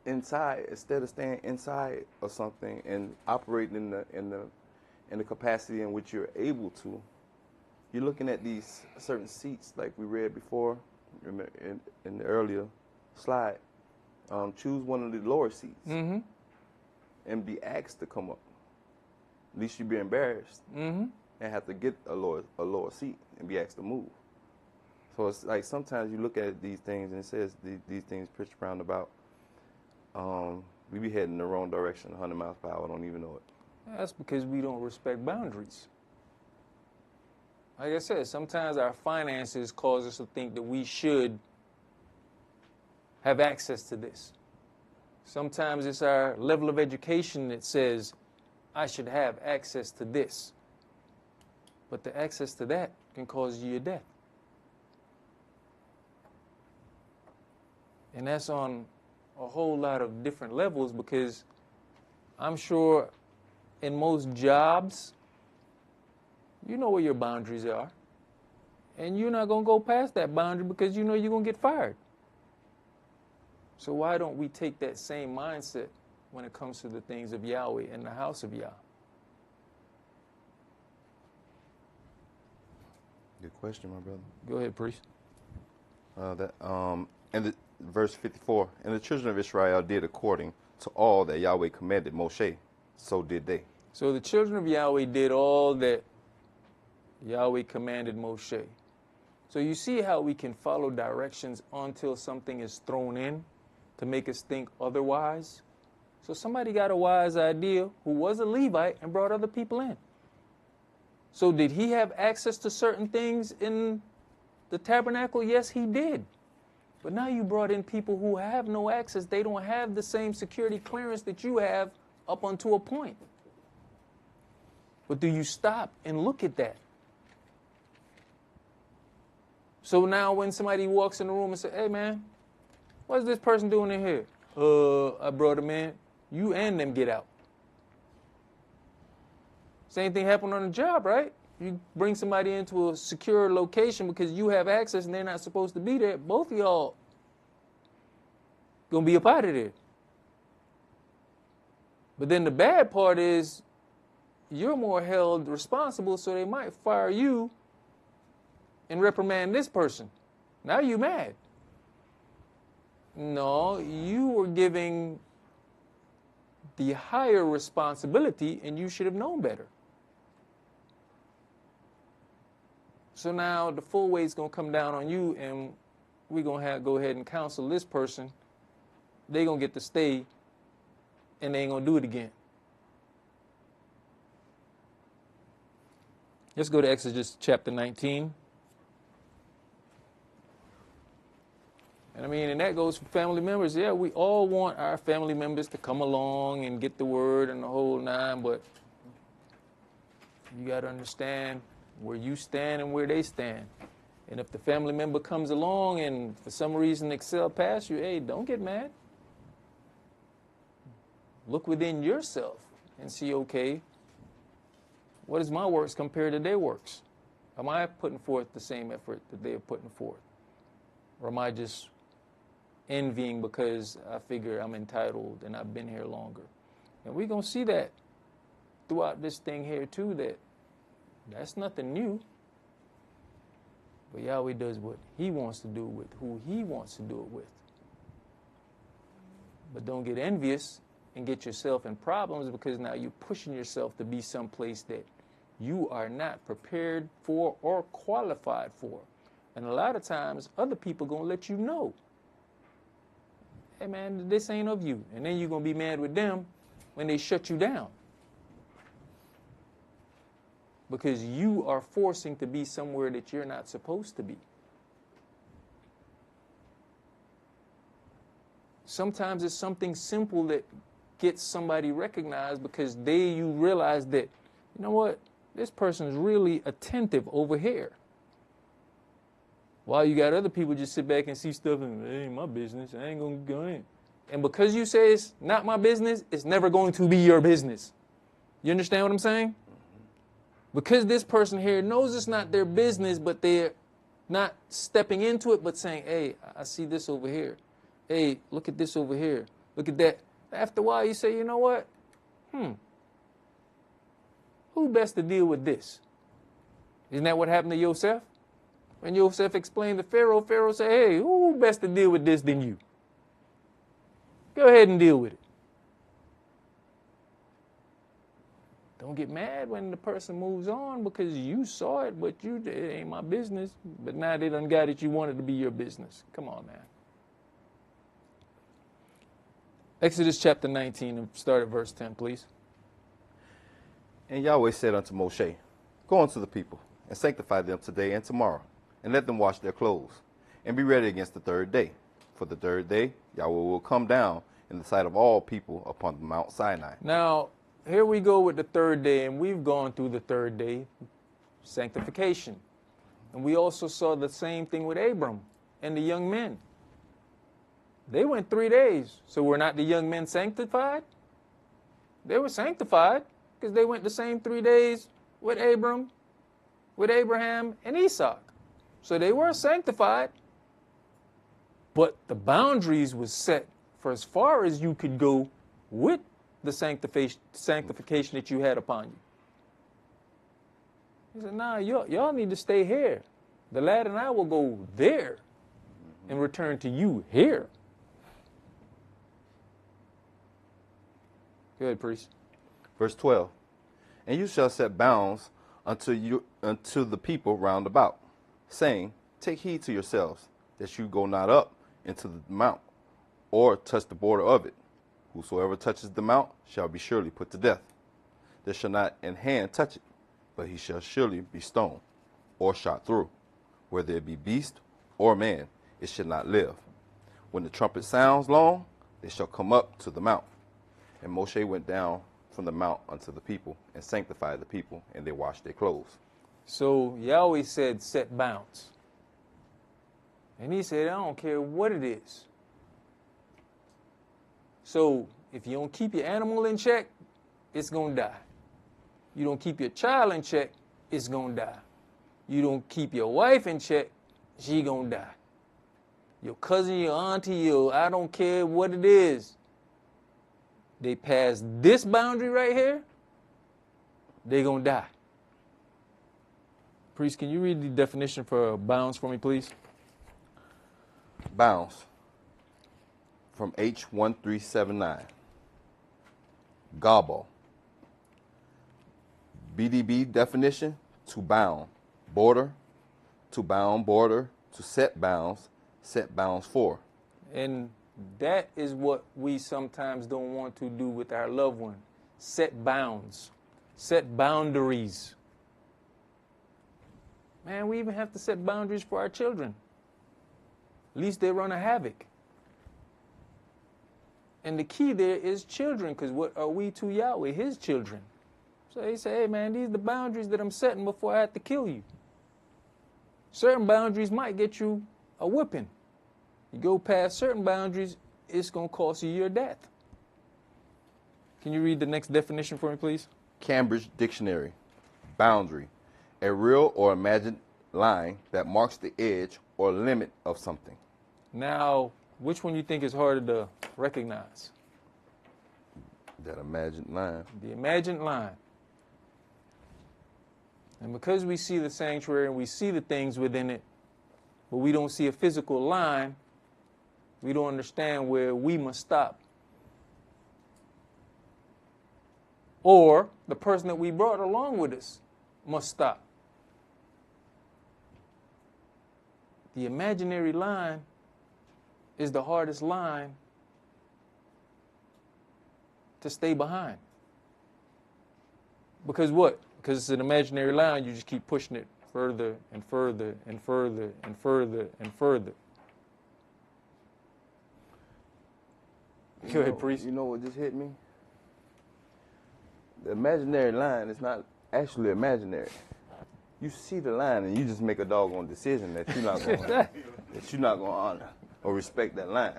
Speaker 3: inside, instead of staying inside of something and operating in the capacity in which you're able to, you're looking at these certain seats like we read before in the earlier slide. Choose one of the lower seats and be asked to come up. At least you'd be embarrassed and have to get a lower seat and be asked to move. So it's like sometimes you look at these things and it says these things pitched round about. We be heading in the wrong direction, 100 miles per hour, don't even know it.
Speaker 4: That's because we don't respect boundaries. Like I said, sometimes our finances cause us to think that we should have access to this. Sometimes it's our level of education that says, I should have access to this. But the access to that can cause you your death. And that's on a whole lot of different levels, because I'm sure in most jobs, you know where your boundaries are. And you're not going to go past that boundary because you know you're going to get fired. So why don't we take that same mindset when it comes to the things of Yahweh and the house of Yah?
Speaker 3: Good question, my brother.
Speaker 4: Go ahead, priest.
Speaker 3: Verse 54, and the children of Israel did according to all that Yahweh commanded Moshe, so did they.
Speaker 4: So the children of Yahweh did all that Yahweh commanded Moshe. So you see how we can follow directions until something is thrown in to make us think otherwise? So somebody got a wise idea who was a Levite and brought other people in. So did he have access to certain things in the tabernacle? Yes, he did. But now you brought in people who have no access. They don't have the same security clearance that you have up unto a point. But do you stop and look at that? So now when somebody walks in the room and say, hey, man, what's this person doing in here? I brought him in. You and them get out. Same thing happened on the job, right? You bring somebody into a secure location because you have access and they're not supposed to be there. Both of y'all going to be up out of there. But then the bad part is you're more held responsible, so they might fire you and reprimand this person. Now you mad. No, you were giving the higher responsibility and you should have known better. So now the full weight's going to come down on you, and we're going to go ahead and counsel this person. They're going to get to stay, and they ain't going to do it again. Let's go to Exodus chapter 19. And that goes for family members. Yeah, we all want our family members to come along and get the word and the whole nine, but you got to understand where you stand and where they stand. And if the family member comes along and for some reason excel past you, hey, don't get mad. Look within yourself and see, okay, what is my works compared to their works? Am I putting forth the same effort that they are putting forth? Or am I just envying because I figure I'm entitled and I've been here longer? And we're going to see that throughout this thing here too, that's nothing new. But Yahweh does what he wants to do with who he wants to do it with. But don't get envious and get yourself in problems, because now you're pushing yourself to be someplace that you are not prepared for or qualified for. And a lot of times other people going to let you know, hey man, this ain't of you. And then you're going to be mad with them when they shut you down. Because you are forcing to be somewhere that you're not supposed to be. Sometimes it's something simple that gets somebody recognized because you realize that, you know what, this person is really attentive over here. While you got other people just sit back and see stuff and, it ain't my business, I ain't going to go in. And because you say it's not my business, it's never going to be your business. You understand what I'm saying? Because this person here knows it's not their business, but they're not stepping into it, but saying, hey, I see this over here. Hey, look at this over here. Look at that. After a while, you say, you know what? Who best to deal with this? Isn't that what happened to Yosef? When Yosef explained to Pharaoh, Pharaoh said, hey, who best to deal with this than you? Go ahead and deal with it. Don't get mad when the person moves on because you saw it, but it ain't my business. But now they done got it, you want it to be your business. Come on, man. Exodus chapter 19, and start at verse 10, please.
Speaker 3: And Yahweh said unto Moshe, go unto the people, and sanctify them today and tomorrow, and let them wash their clothes, and be ready against the third day. For the third day Yahweh will come down in the sight of all people upon the Mount Sinai.
Speaker 4: Now, here we go with the third day, and we've gone through the third day, sanctification. And we also saw the same thing with Abram and the young men. They went 3 days. So were not the young men sanctified? They were sanctified because they went the same 3 days with Abram, with Abraham, and Esau. So they were sanctified. But the boundaries was set for as far as you could go with the sanctification that you had upon you. He said, nah, y'all need to stay here. The lad and I will go there and return to you here. Go ahead, priest.
Speaker 3: Verse 12. And you shall set bounds unto the people round about, saying, take heed to yourselves, that you go not up into the mount, or touch the border of it. Whosoever touches the mount shall be surely put to death. There shall not an hand touch it, but he shall surely be stoned, or shot through. Whether it be beast or man, it shall not live. When the trumpet sounds long, they shall come up to the mount. And Moshe went down from the mount unto the people, and sanctified the people, and they washed their clothes.
Speaker 4: So Yahweh said, set bounds. And he said, I don't care what it is. So if you don't keep your animal in check, it's going to die. You don't keep your child in check, it's going to die. You don't keep your wife in check, she going to die. Your cousin, your auntie, I don't care what it is. They pass this boundary right here, they going to die. Priest, can you read the definition for bounds for me, please?
Speaker 3: Bounds from H1379. Gobble. BDB definition: to bound, border, to bound, border, to set bounds for.
Speaker 4: And that is what we sometimes don't want to do with our loved one. Set bounds, set boundaries. Man, we even have to set boundaries for our children. At least they run a havoc. And the key there is children, because what are we to Yahweh? His children. So he said, hey man, these are the boundaries that I'm setting before I have to kill you. Certain boundaries might get you a whipping. You go past certain boundaries, it's going to cost you your death. Can you read the next definition for me, please?
Speaker 3: Cambridge Dictionary. Boundary. A real or imagined line that marks the edge or limit of something.
Speaker 4: Now, which one you think is harder to recognize?
Speaker 3: That imagined line.
Speaker 4: The imagined line. And because we see the sanctuary and we see the things within it, but we don't see a physical line, we don't understand where we must stop. Or the person that we brought along with us must stop. The imaginary line is the hardest line to stay behind. Because what? Because it's an imaginary line, you just keep pushing it further and further and further and further and further. Go ahead, priest.
Speaker 3: You know what just hit me? The imaginary line is not actually imaginary. You see the line and you just make a doggone decision that you're not going to honor or respect that line.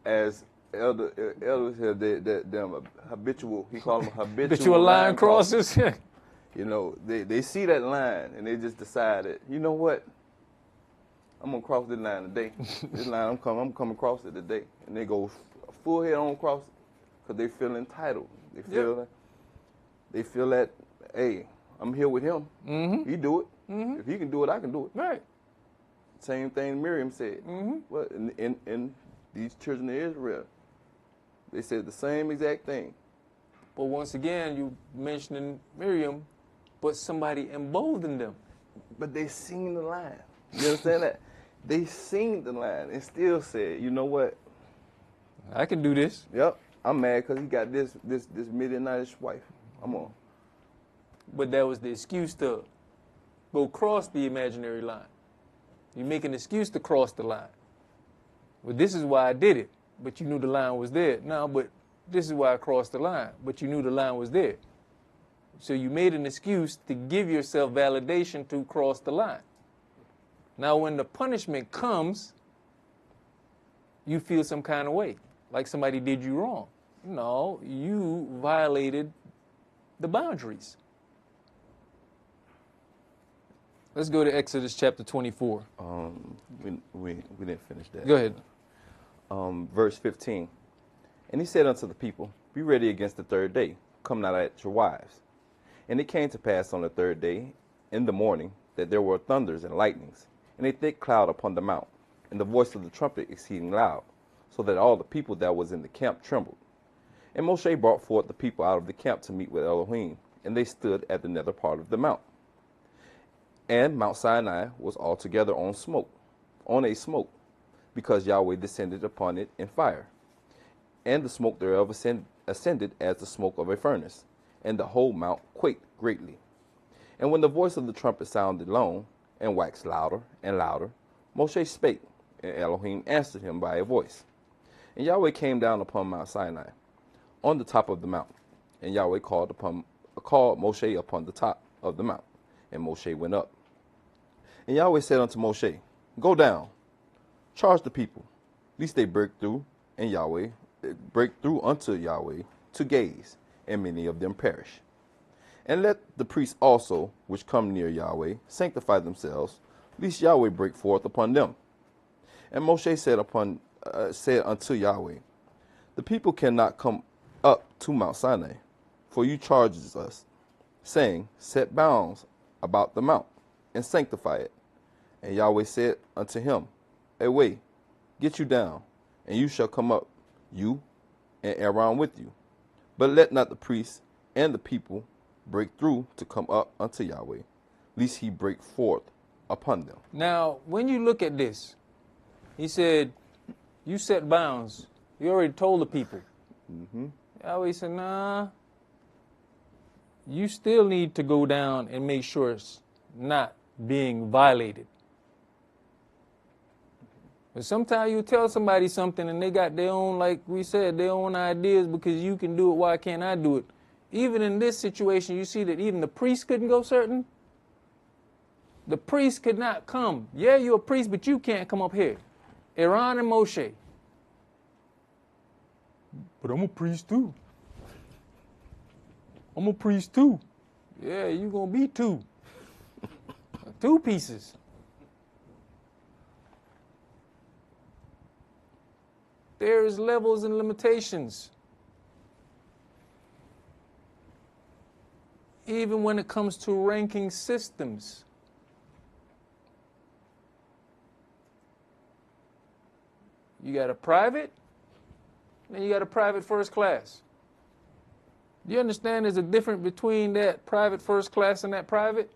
Speaker 3: As elders have them habitual, he called them habitual
Speaker 4: line crosses.
Speaker 3: You know, they see that line and they just decide that, you know what? I'm going to cross this line today. This line, I'm coming across it today. And they go full head on across it because they feel entitled. They feel that, hey, I'm here with him. Mm-hmm. He do it. Mm-hmm. If he can do it, I can do it.
Speaker 4: Right.
Speaker 3: Same thing Miriam said. Mm-hmm. Well, in these children of Israel, they said the same exact thing.
Speaker 4: But once again, you mentioning Miriam, but somebody emboldened them.
Speaker 3: But they seen the line. You understand that? They seen the line and still said, you know what?
Speaker 4: I can do this.
Speaker 3: Yep. I'm mad because he got this Midianitish wife. I'm on.
Speaker 4: But that was the excuse to go cross the imaginary line. You make an excuse to cross the line. Well, this is why I did it, but you knew the line was there. No, but this is why I crossed the line, but you knew the line was there. So you made an excuse to give yourself validation to cross the line. Now, when the punishment comes, you feel some kind of way, like somebody did you wrong. No, you violated the boundaries. Let's go to Exodus chapter 24.
Speaker 3: We didn't finish that.
Speaker 4: Go ahead.
Speaker 3: Verse 15. And he said unto the people, be ready against the third day. Come not at your wives. And it came to pass on the third day in the morning that there were thunders and lightnings, and a thick cloud upon the mount, and the voice of the trumpet exceeding loud, so that all the people that was in the camp trembled. And Moshe brought forth the people out of the camp to meet with Elohim, and they stood at the nether part of the mount. And Mount Sinai was altogether on a smoke, because Yahweh descended upon it in fire. And the smoke thereof ascended as the smoke of a furnace, and the whole mount quaked greatly. And when the voice of the trumpet sounded long, and waxed louder and louder, Moshe spake, and Elohim answered him by a voice. And Yahweh came down upon Mount Sinai, on the top of the mount. And Yahweh called Moshe upon the top of the mount, and Moshe went up. And Yahweh said unto Moshe, Go down, charge the people, lest they break through unto Yahweh to gaze, and many of them perish. And let the priests also, which come near Yahweh, sanctify themselves, lest Yahweh break forth upon them. And Moshe said unto Yahweh, The people cannot come up to Mount Sinai, for you charges us, saying, Set bounds about the mount, and sanctify it. And Yahweh said unto him, Away, get you down, and you shall come up, you and Aaron with you. But let not the priests and the people break through to come up unto Yahweh, lest he break forth upon them.
Speaker 4: Now, when you look at this, he said, you set bounds. You already told the people. Yahweh said, nah, you still need to go down and make sure it's not being violated. But sometimes you tell somebody something and they got their own, like we said, their own ideas because you can do it, why can't I do it? Even in this situation, you see that even the priest couldn't go certain. The priest could not come. Yeah, you're a priest, but you can't come up here. Aaron and Moshe. But I'm a priest too. I'm a priest too. Yeah, you're going to be two. Two pieces. There's levels and limitations. Even when it comes to ranking systems. You got a private, then you got a private first class. Do you understand there's a difference between that private first class and that private?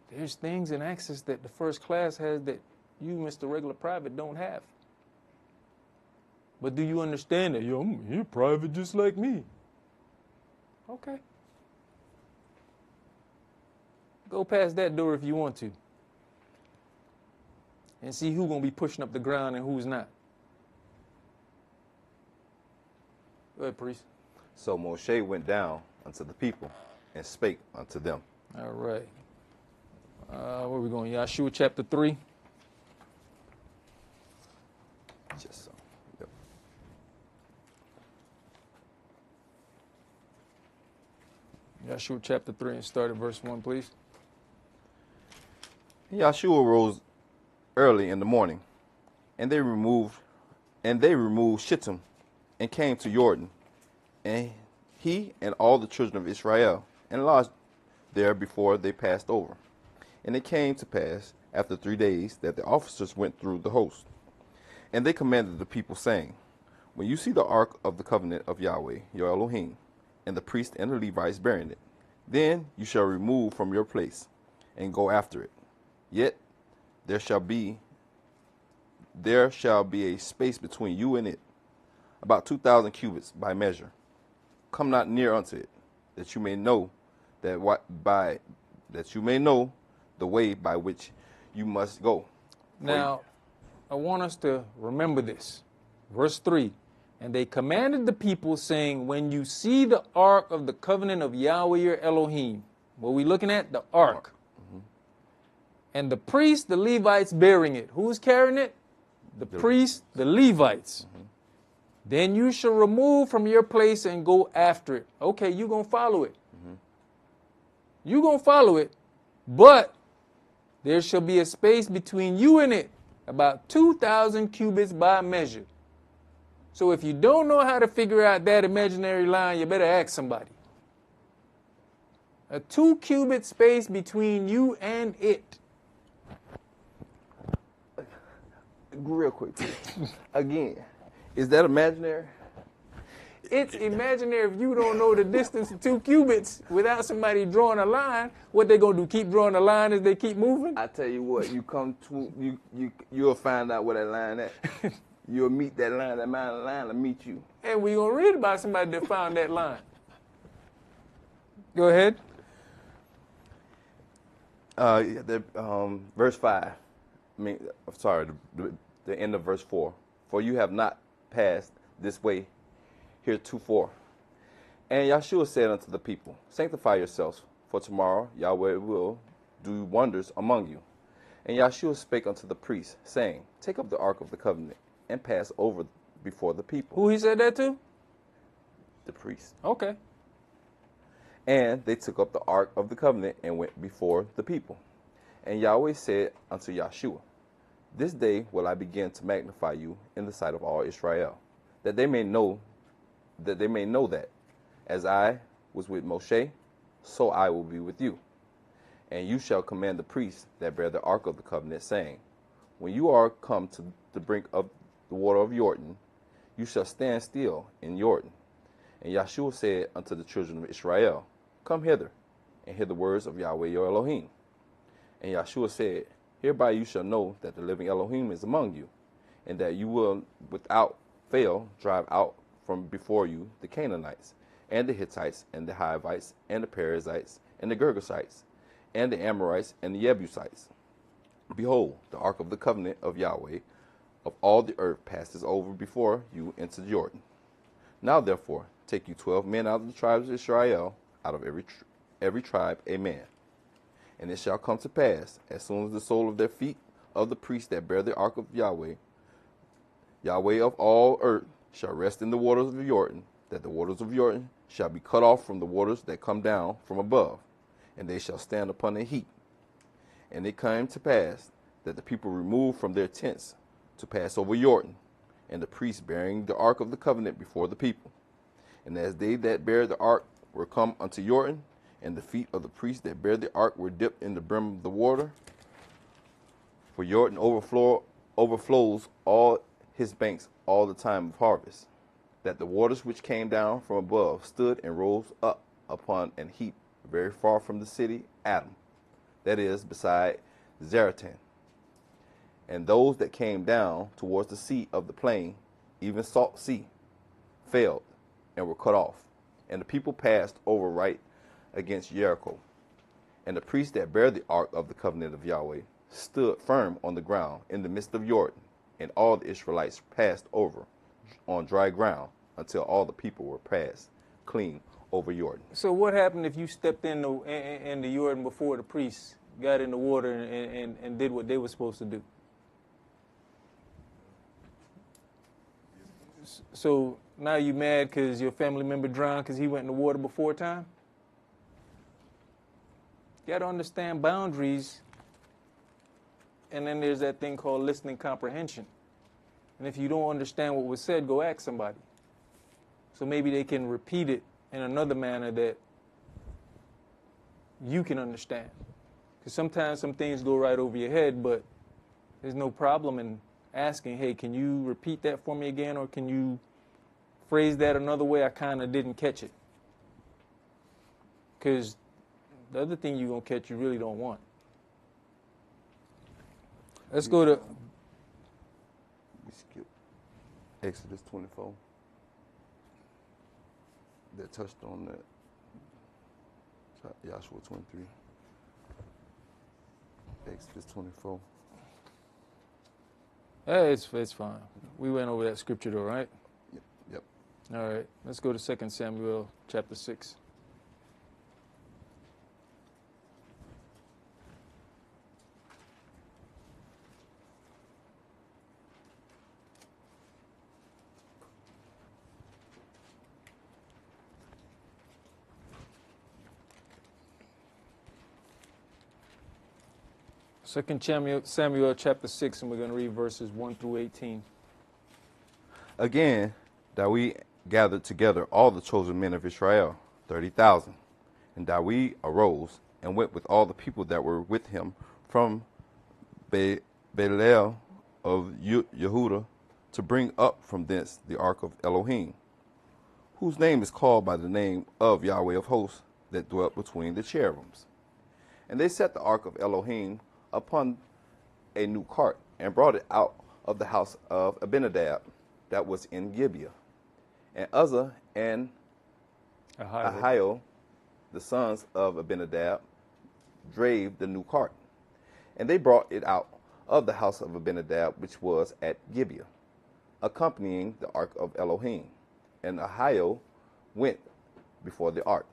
Speaker 4: There's things and access that the first class has that you, Mr. Regular Private, don't have. But do you understand that? You're private just like me. Okay. Go past that door if you want to. And see who's going to be pushing up the ground and who's not. Go ahead, priest.
Speaker 3: So Moshe went down unto the people and spake unto them.
Speaker 4: All right. Where are we going? Yahshua chapter 3.
Speaker 3: Just so. Yep.
Speaker 4: Yahshua chapter 3 and start at verse 1, please.
Speaker 3: Yahshua rose early in the morning, and they removed Shittim and came to Jordan, and he and all the children of Israel, and lodged there before they passed over. And it came to pass after 3 days that the officers went through the host. And they commanded the people, saying, When you see the ark of the covenant of Yahweh, your Elohim, and the priests and the Levites bearing it, then you shall remove from your place and go after it. Yet there shall be a space between you and it, about 2,000 cubits by measure. Come not near unto it, that you may know the way by which you must go.
Speaker 4: Now, I want us to remember this. Verse 3, and they commanded the people, saying, when you see the ark of the covenant of Yahweh your Elohim, what are we looking at? The ark. Mm-hmm. And the priests, the Levites bearing it. Who's carrying it? The priests, the Levites. Mm-hmm. Then you shall remove from your place and go after it. Okay, you're going to follow it. Mm-hmm. You're going to follow it, but there shall be a space between you and it, about 2,000 cubits by measure. So if you don't know how to figure out that imaginary line, you better ask somebody. A 2-cubit space between you and it.
Speaker 3: Real quick, again, is that imaginary?
Speaker 4: It's imaginary if you don't know the distance of 2 cubits without somebody drawing a line. What they gonna do? Keep drawing a line as they keep moving?
Speaker 3: I tell you what, you'll find out where that line at. You'll meet that line. That mountain line will meet you.
Speaker 4: And we gonna read about somebody that found that line. Go ahead.
Speaker 3: Verse 5. The end of verse 4. For you have not passed this way heretofore. And Yahshua said unto the people, Sanctify yourselves, for tomorrow Yahweh will do wonders among you. And Yahshua spake unto the priests, saying, Take up the ark of the covenant, and pass over before the people.
Speaker 4: Who he said that to?
Speaker 3: The priests.
Speaker 4: Okay.
Speaker 3: And they took up the ark of the covenant, and went before the people. And Yahweh said unto Yahshua, This day will I begin to magnify you in the sight of all Israel, that they may know that, as I was with Moshe, so I will be with you. And you shall command the priests that bear the ark of the covenant, saying, When you are come to the brink of the water of Jordan, you shall stand still in Jordan. And Yahshua said unto the children of Israel, Come hither, and hear the words of Yahweh your Elohim. And Yahshua said, Hereby you shall know that the living Elohim is among you, and that you will without fail drive out from before you the Canaanites, and the Hittites, and the Hivites, and the Perizzites, and the Girgashites, and the Amorites, and the Jebusites. Behold, the ark of the covenant of Yahweh of all the earth passes over before you into Jordan. Now therefore take you 12 men out of the tribes of Israel, out of every tribe a man. And it shall come to pass, as soon as the sole of their feet of the priests that bear the ark of Yahweh, Yahweh of all earth, shall rest in the waters of Jordan, that the waters of Jordan shall be cut off from the waters that come down from above, and they shall stand upon a heap. And it came to pass that the people removed from their tents to pass over Jordan, and the priests bearing the ark of the covenant before the people. And as they that bear the ark were come unto Jordan, and the feet of the priests that bear the ark were dipped in the brim of the water, for Jordan overflows all his banks all the time of harvest, that the waters which came down from above stood and rose up upon an heap very far from the city Adam, that is, beside Zaratan. And those that came down towards the sea of the plain, even Salt Sea, failed and were cut off. And the people passed over right against Jericho. And the priests that bear the ark of the covenant of Yahweh stood firm on the ground in the midst of Jordan, and all the Israelites passed over on dry ground until all the people were passed clean over Jordan.
Speaker 4: So what happened if you stepped in the Jordan before the priests got in the water and did what they were supposed to do? So now you mad because your family member drowned because he went in the water before time? You got to understand boundaries. And then there's that thing called listening comprehension. And if you don't understand what was said, go ask somebody. So maybe they can repeat it in another manner that you can understand. Because sometimes some things go right over your head, but there's no problem in asking, hey, can you repeat that for me again, or can you phrase that another way? I kind of didn't catch it. Because the other thing you're going to catch, you really don't want. Let's go to...
Speaker 3: We skip Exodus 24. That touched on that. Joshua 23. Exodus 24.
Speaker 4: Hey, it's fine. We went over that scripture though, right?
Speaker 3: Yep.
Speaker 4: All right. Let's go to 2 Samuel chapter 6. Second Samuel chapter 6, and we're going to read verses 1 through 18.
Speaker 3: Again, David gathered together all the chosen men of Israel, 30,000. And David arose and went with all the people that were with him from Belial of Yehudah to bring up from thence the ark of Elohim, whose name is called by the name of Yahweh of hosts, that dwelt between the cherubims. And they set the ark of Elohim upon a new cart, and brought it out of the house of Abinadab that was in Gibeah. And Uzzah and Ahio, the sons of Abinadab, drave the new cart. And they brought it out of the house of Abinadab, which was at Gibeah, accompanying the ark of Elohim. And Ahio went before the ark.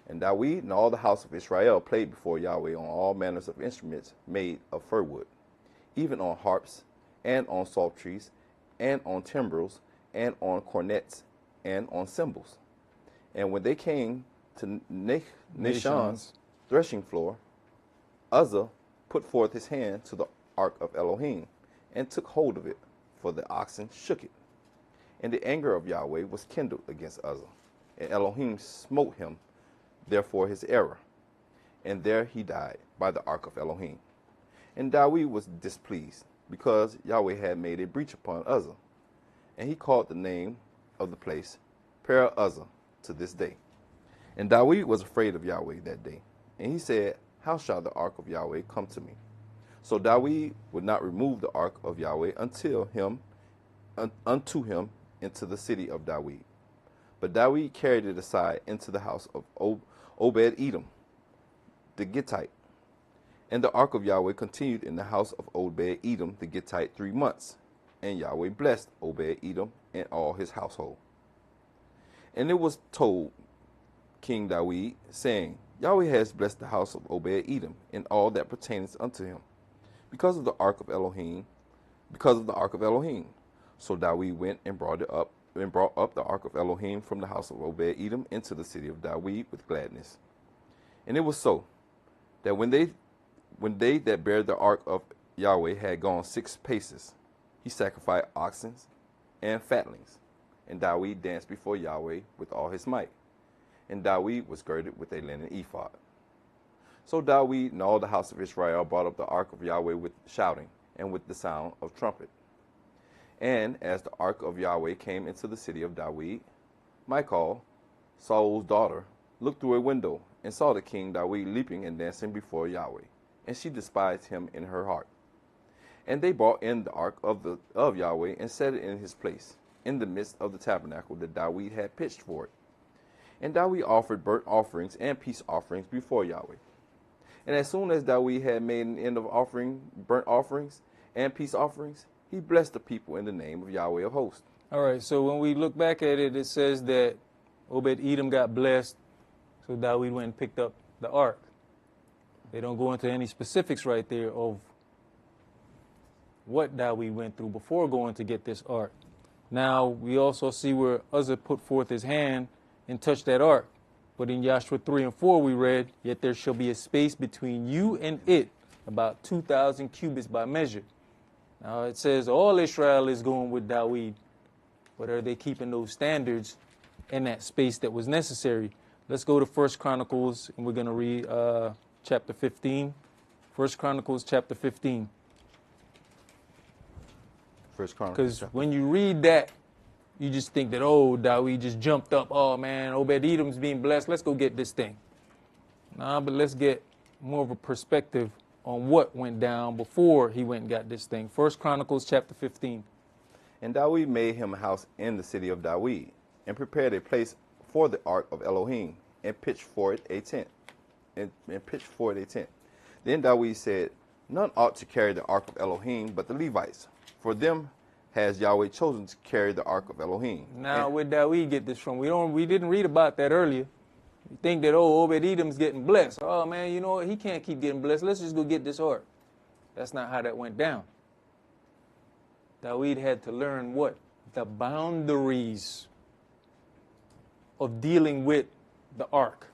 Speaker 3: And Dawid and all the house of Israel played before Yahweh on all manners of instruments made of fir wood, even on harps, and on psalteries, and on timbrels, and on cornets, and on cymbals. And when they came to Nashon's threshing floor, Uzzah put forth his hand to the ark of Elohim, and took hold of it, for the oxen shook it. And the anger of Yahweh was kindled against Uzzah, and Elohim smote him therefore his error, and there he died by the ark of Elohim. And Dawid was displeased, because Yahweh had made a breach upon Uzzah, and he called the name of the place Per-Uzzah to this day. And Dawid was afraid of Yahweh that day, and he said, how shall the ark of Yahweh come to me? So Dawid would not remove the ark of Yahweh unto him into the city of Dawid. But Dawid carried it aside into the house of Obed-Edom, the Gittite. And the ark of Yahweh continued in the house of Obed-Edom, the Gittite, 3 months. And Yahweh blessed Obed-Edom and all his household. And it was told King Dawid, saying, Yahweh has blessed the house of Obed-Edom and all that pertaineth unto him, because of the ark of Elohim. So Dawid went and brought up the ark of Elohim from the house of Obed-Edom into the city of Dawid with gladness. And it was so, that when they that bare the ark of Yahweh had gone 6 paces, he sacrificed oxen and fatlings. And Dawid danced before Yahweh with all his might. And Dawid was girded with a linen ephod. So Dawid and all the house of Israel brought up the ark of Yahweh with shouting and with the sound of trumpet. And as the ark of Yahweh came into the city of Dawid, Michal, Saul's daughter, looked through a window and saw the king Dawid leaping and dancing before Yahweh, and she despised him in her heart. And they brought in the ark of Yahweh and set it in his place, in the midst of the tabernacle that Dawid had pitched for it. And Dawid offered burnt offerings and peace offerings before Yahweh. And as soon as Dawid had made an end of offering burnt offerings and peace offerings, he blessed the people in the name of Yahweh of hosts.
Speaker 4: All right, so when we look back at it, it says that Obed-Edom got blessed, so Dawid went and picked up the ark. They don't go into any specifics right there of what Dawid went through before going to get this ark. Now, we also see where Uzzah put forth his hand and touched that ark. But in Joshua 3 and 4 we read, yet there shall be a space between you and it, about 2,000 cubits by measure. Now it says all Israel is going with Dawid, but are they keeping those standards in that space that was necessary? Let's go to 1 Chronicles, and we're going to read chapter 15. 1 Chronicles chapter 15. Because when you read that, you just think that, oh, Dawid just jumped up. Oh, man, Obed-Edom's being blessed. Let's go get this thing. Nah, but let's get more of a perspective on what went down before he went and got this thing. 1 Chronicles chapter 15.
Speaker 3: And Dawid made him a house in the city of Dawid, and prepared a place for the ark of Elohim, and pitched for it a tent. Then Dawid said, none ought to carry the ark of Elohim but the Levites, for them has Yahweh chosen to carry the ark of Elohim.
Speaker 4: Now, where did we get this from? We didn't read about that earlier. You think that, oh, Obed-Edom's getting blessed. Oh, man, you know what? He can't keep getting blessed. Let's just go get this ark. That's not how that went down. Dawid had to learn what? The boundaries of dealing with the ark.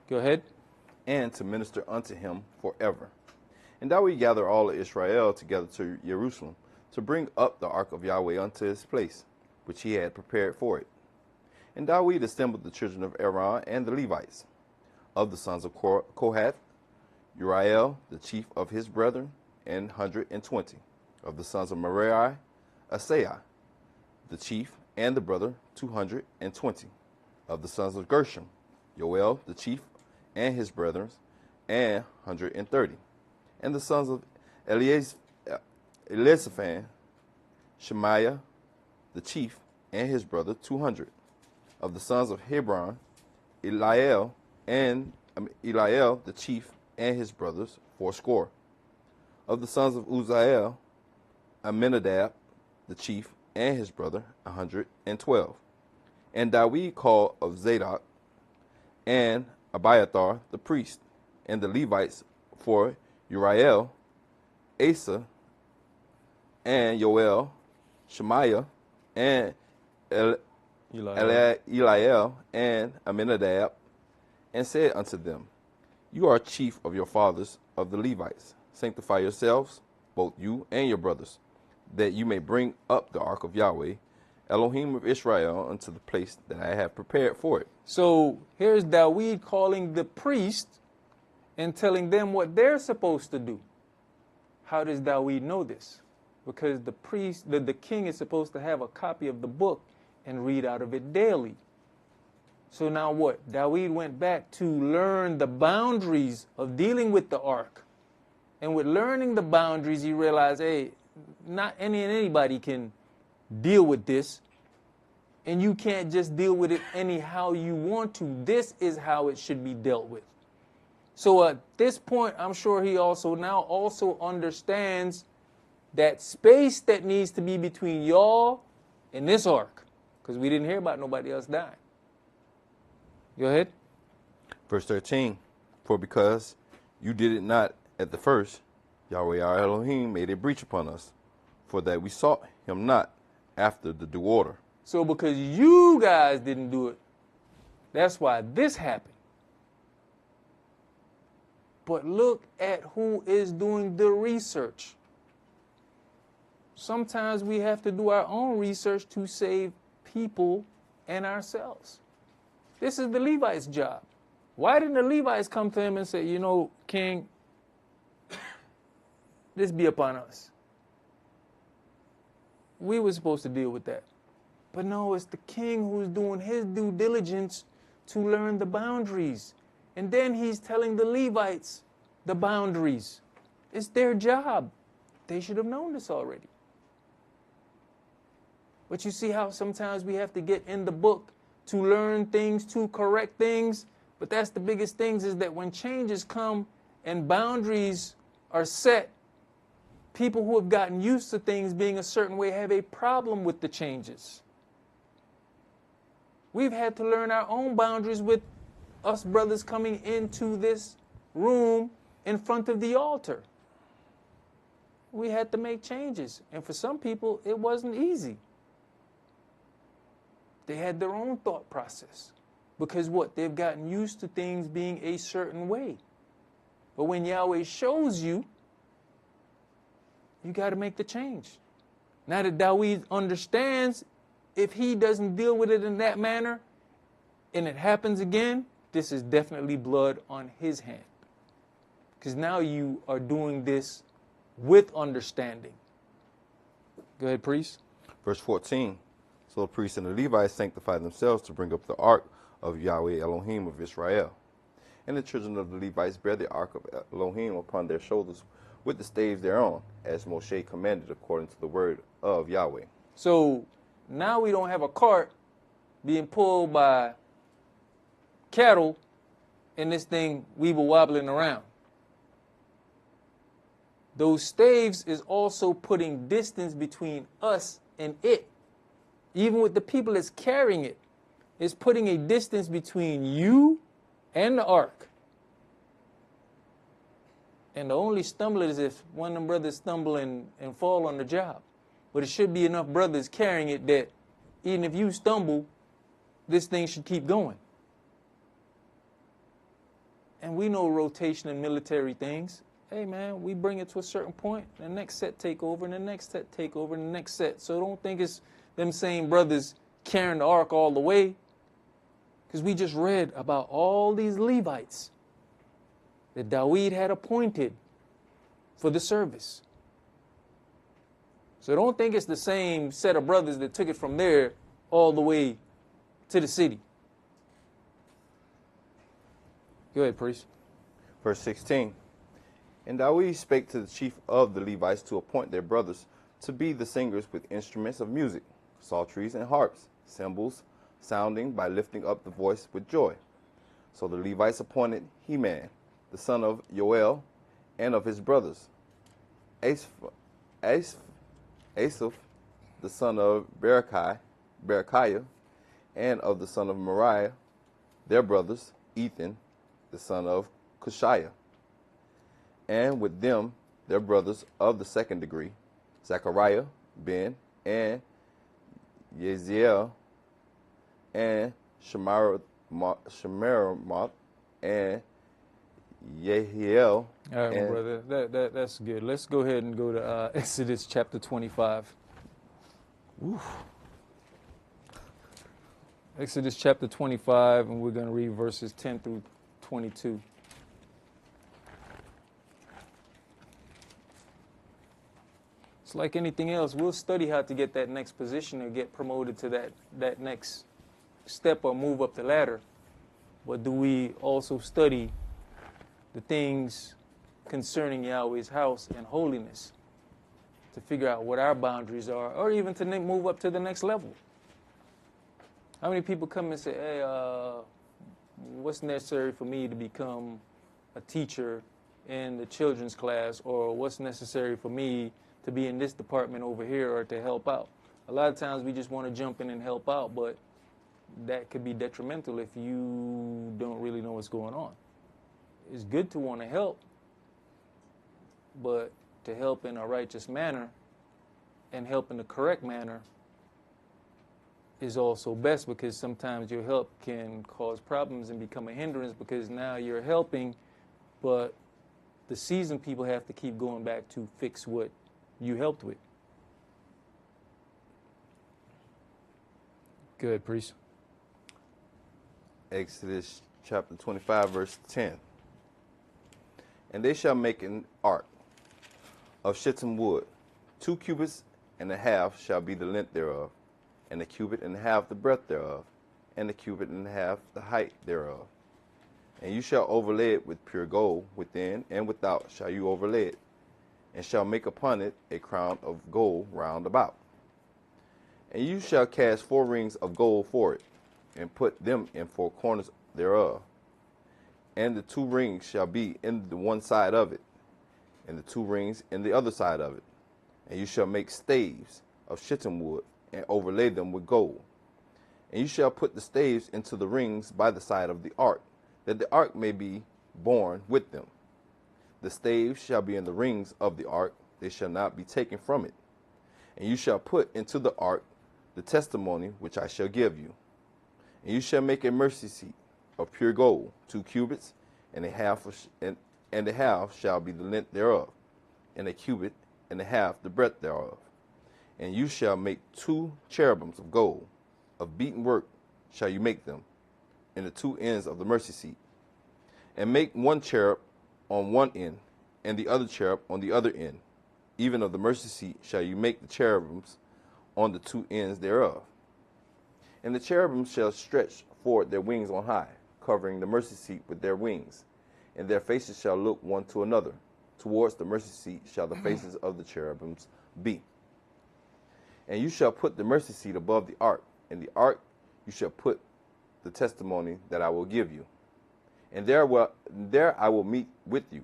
Speaker 4: Go ahead.
Speaker 3: And to minister unto him forever. And Dawid gathered all of Israel together to Jerusalem, to bring up the ark of Yahweh unto his place, which he had prepared for it. And Dawid assembled the children of Aaron and the Levites. Of the sons of Kohath, Uriel, the chief of his brethren, and 120. Of the sons of Merari, Asaiah, the chief, and the brother, 220. Of the sons of Gershom, Joel, the chief, and his brethren, and 130. And the sons of Elizaphan, Shemaiah, the chief, and his brother, 200. Of the sons of Hebron, Eliel, the chief, and his brothers, 80. Of the sons of Uzziel, Aminadab, the chief, and his brother, 112. And Dawid called of Zadok and Abiathar the priest, and the Levites for Uriel, Asa, and Yoel, Shemaiah, and Eliel, and Aminadab, and said unto them, You are chief of your fathers of the Levites. Sanctify yourselves, both you and your brothers, that you may bring up the ark of Yahweh, Elohim of Israel, unto the place that I have prepared for it.
Speaker 4: So here's David calling the priest and telling them what they're supposed to do. How does David know this? Because the priest, the king is supposed to have a copy of the book and read out of it daily. So now what? David went back to learn the boundaries of dealing with the ark. And with learning the boundaries, he realized, hey, not anybody can deal with this. And you can't just deal with it anyhow you want to. This is how it should be dealt with. So at this point, I'm sure he also understands that space that needs to be between y'all and this ark. Because we didn't hear about nobody else dying. Go ahead.
Speaker 3: Verse 13, For because you did it not at the first, Yahweh our Elohim made a breach upon us, for that we sought him not after the due order.
Speaker 4: So because you guys didn't do it, that's why this happened. But look at who is doing the research. Sometimes we have to do our own research to save people and ourselves. This is the Levites' job. Why didn't the Levites come to him and say, you know, King, this be upon us? We were supposed to deal with that. But no, it's the king who's doing his due diligence to learn the boundaries. And then he's telling the Levites the boundaries. It's their job. They should have known this already. But you see how sometimes we have to get in the book to learn things, to correct things. But that's the biggest things, is that when changes come and boundaries are set, people who have gotten used to things being a certain way have a problem with the changes. We've had to learn our own boundaries with us brothers coming into this room in front of the altar. We had to make changes. And for some people, it wasn't easy. They had their own thought process. Because what? They've gotten used to things being a certain way. But when Yahweh shows you, you got to make the change. Now that David understands, if he doesn't deal with it in that manner, and it happens again, this is definitely blood on his hand. Because now you are doing this with understanding. Go ahead, priest.
Speaker 3: Verse 14, So the priests and the Levites sanctified themselves to bring up the ark of Yahweh Elohim of Israel. And the children of the Levites bear the ark of Elohim upon their shoulders with the staves thereon, as Moshe commanded according to the word of Yahweh.
Speaker 4: So now we don't have a cart being pulled by cattle and this thing weeble wobbling around. Those staves is also putting distance between us and it. Even with the people that's carrying it, it's putting a distance between you and the ark. And the only stumble is if one of them brothers stumble and fall on the job. But it should be enough brothers carrying it that even if you stumble, this thing should keep going. And we know rotation in military things. Hey, man, we bring it to a certain point, the next set take over, and the next set take over, and the next set. So don't think it's them same brothers carrying the ark all the way. Because we just read about all these Levites that David had appointed for the service. So don't think it's the same set of brothers that took it from there all the way to the city. Go ahead, priest.
Speaker 3: Verse 16, And David spake to the chief of the Levites to appoint their brothers to be the singers with instruments of music, psalteries and harps, cymbals, sounding by lifting up the voice with joy. So the Levites appointed Heman, the son of Joel, and of his brothers, Asaph, the son of Berechiah, and of the son of Moriah, their brothers, Ethan, the son of Cushiah, and with them their brothers of the second degree, Zechariah, Ben, and Yeziel, and Shemiramoth, and Yehiel.
Speaker 4: All right, my
Speaker 3: and
Speaker 4: brother. That's good. Let's go ahead and go to Exodus chapter 25. Oof. Exodus chapter 25, and we're going to read verses 10 through 22. It's like anything else. We'll study how to get that next position or get promoted to that next step or move up the ladder. But do we also study the things concerning Yahweh's house and holiness to figure out what our boundaries are, or even to move up to the next level? How many people come and say, hey, what's necessary for me to become a teacher in the children's class, or what's necessary for me to be in this department over here or to help out? A lot of times we just want to jump in and help out, but that could be detrimental if you don't really know what's going on. It's good to want to help, but to help in a righteous manner and help in the correct manner is also best, because sometimes your help can cause problems and become a hindrance, because now you're helping, but the seasoned people have to keep going back to fix what you helped with. Good, priest.
Speaker 3: Exodus chapter 25, verse 10. And they shall make an ark of shittim wood. 2 cubits and a half shall be the length thereof, and 1 cubit and a half the breadth thereof, and 1 cubit and a half the height thereof. And you shall overlay it with pure gold, within and without shall you overlay it, and shall make upon it a crown of gold round about. And you shall cast 4 rings of gold for it, and put them in 4 corners thereof. And the 2 rings shall be in the one side of it, and the 2 rings in the other side of it. And you shall make staves of shittim wood, and overlay them with gold. And you shall put the staves into the rings by the side of the ark, that the ark may be borne with them. The staves shall be in the rings of the ark, they shall not be taken from it. And you shall put into the ark the testimony which I shall give you. And you shall make a mercy seat of pure gold, 2 cubits and a half, and a half shall be the length thereof, and 1 cubit and a half the breadth thereof. And you shall make 2 cherubims of gold, of beaten work shall you make them, in the 2 ends of the mercy seat. And make 1 cherub on one end, and the other cherub on the other end. Even of the mercy seat shall you make the cherubims on the 2 ends thereof. And the cherubims shall stretch forward their wings on high, covering the mercy seat with their wings, and their faces shall look one to another. Towards the mercy seat shall the faces of the cherubims be. And you shall put the mercy seat above the ark. In the ark you shall put the testimony that I will give you. And there I will meet with you,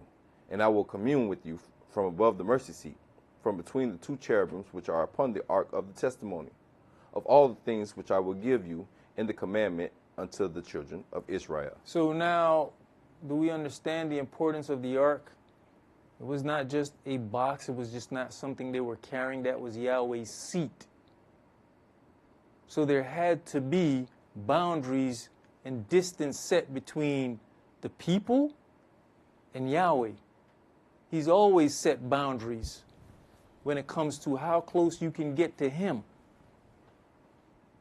Speaker 3: and I will commune with you from above the mercy seat, from between the 2 cherubims which are upon the ark of the testimony, of all the things which I will give you in the commandment unto the children of Israel.
Speaker 4: So now, do we understand the importance of the ark? It was not just a box. It was just not something they were carrying. That was Yahweh's seat. So there had to be boundaries and distance set between the people and Yahweh. He's always set boundaries when it comes to how close you can get to him.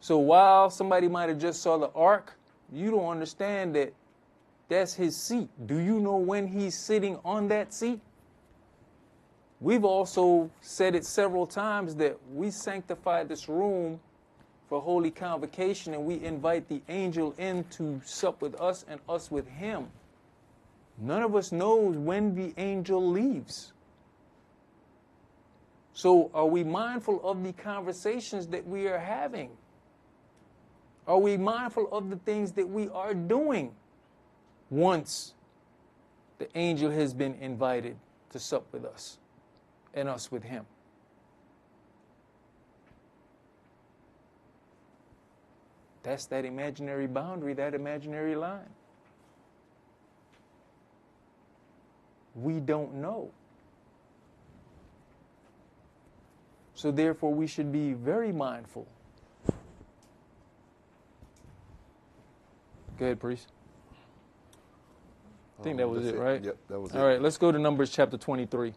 Speaker 4: So while somebody might have just saw the ark, you don't understand that that's his seat. Do you know when he's sitting on that seat? We've also said it several times that we sanctify this room for holy convocation, and we invite the angel in to sup with us and us with him. None of us knows when the angel leaves. So are we mindful of the conversations that we are having? Are we mindful of the things that we are doing once the angel has been invited to sup with us and us with him? That's that imaginary boundary, that imaginary line. we don't know. So therefore, we should be very mindful. Go ahead, priest. I think that was it, right?
Speaker 3: Yep, that was it.
Speaker 4: All right, let's go to Numbers chapter 23.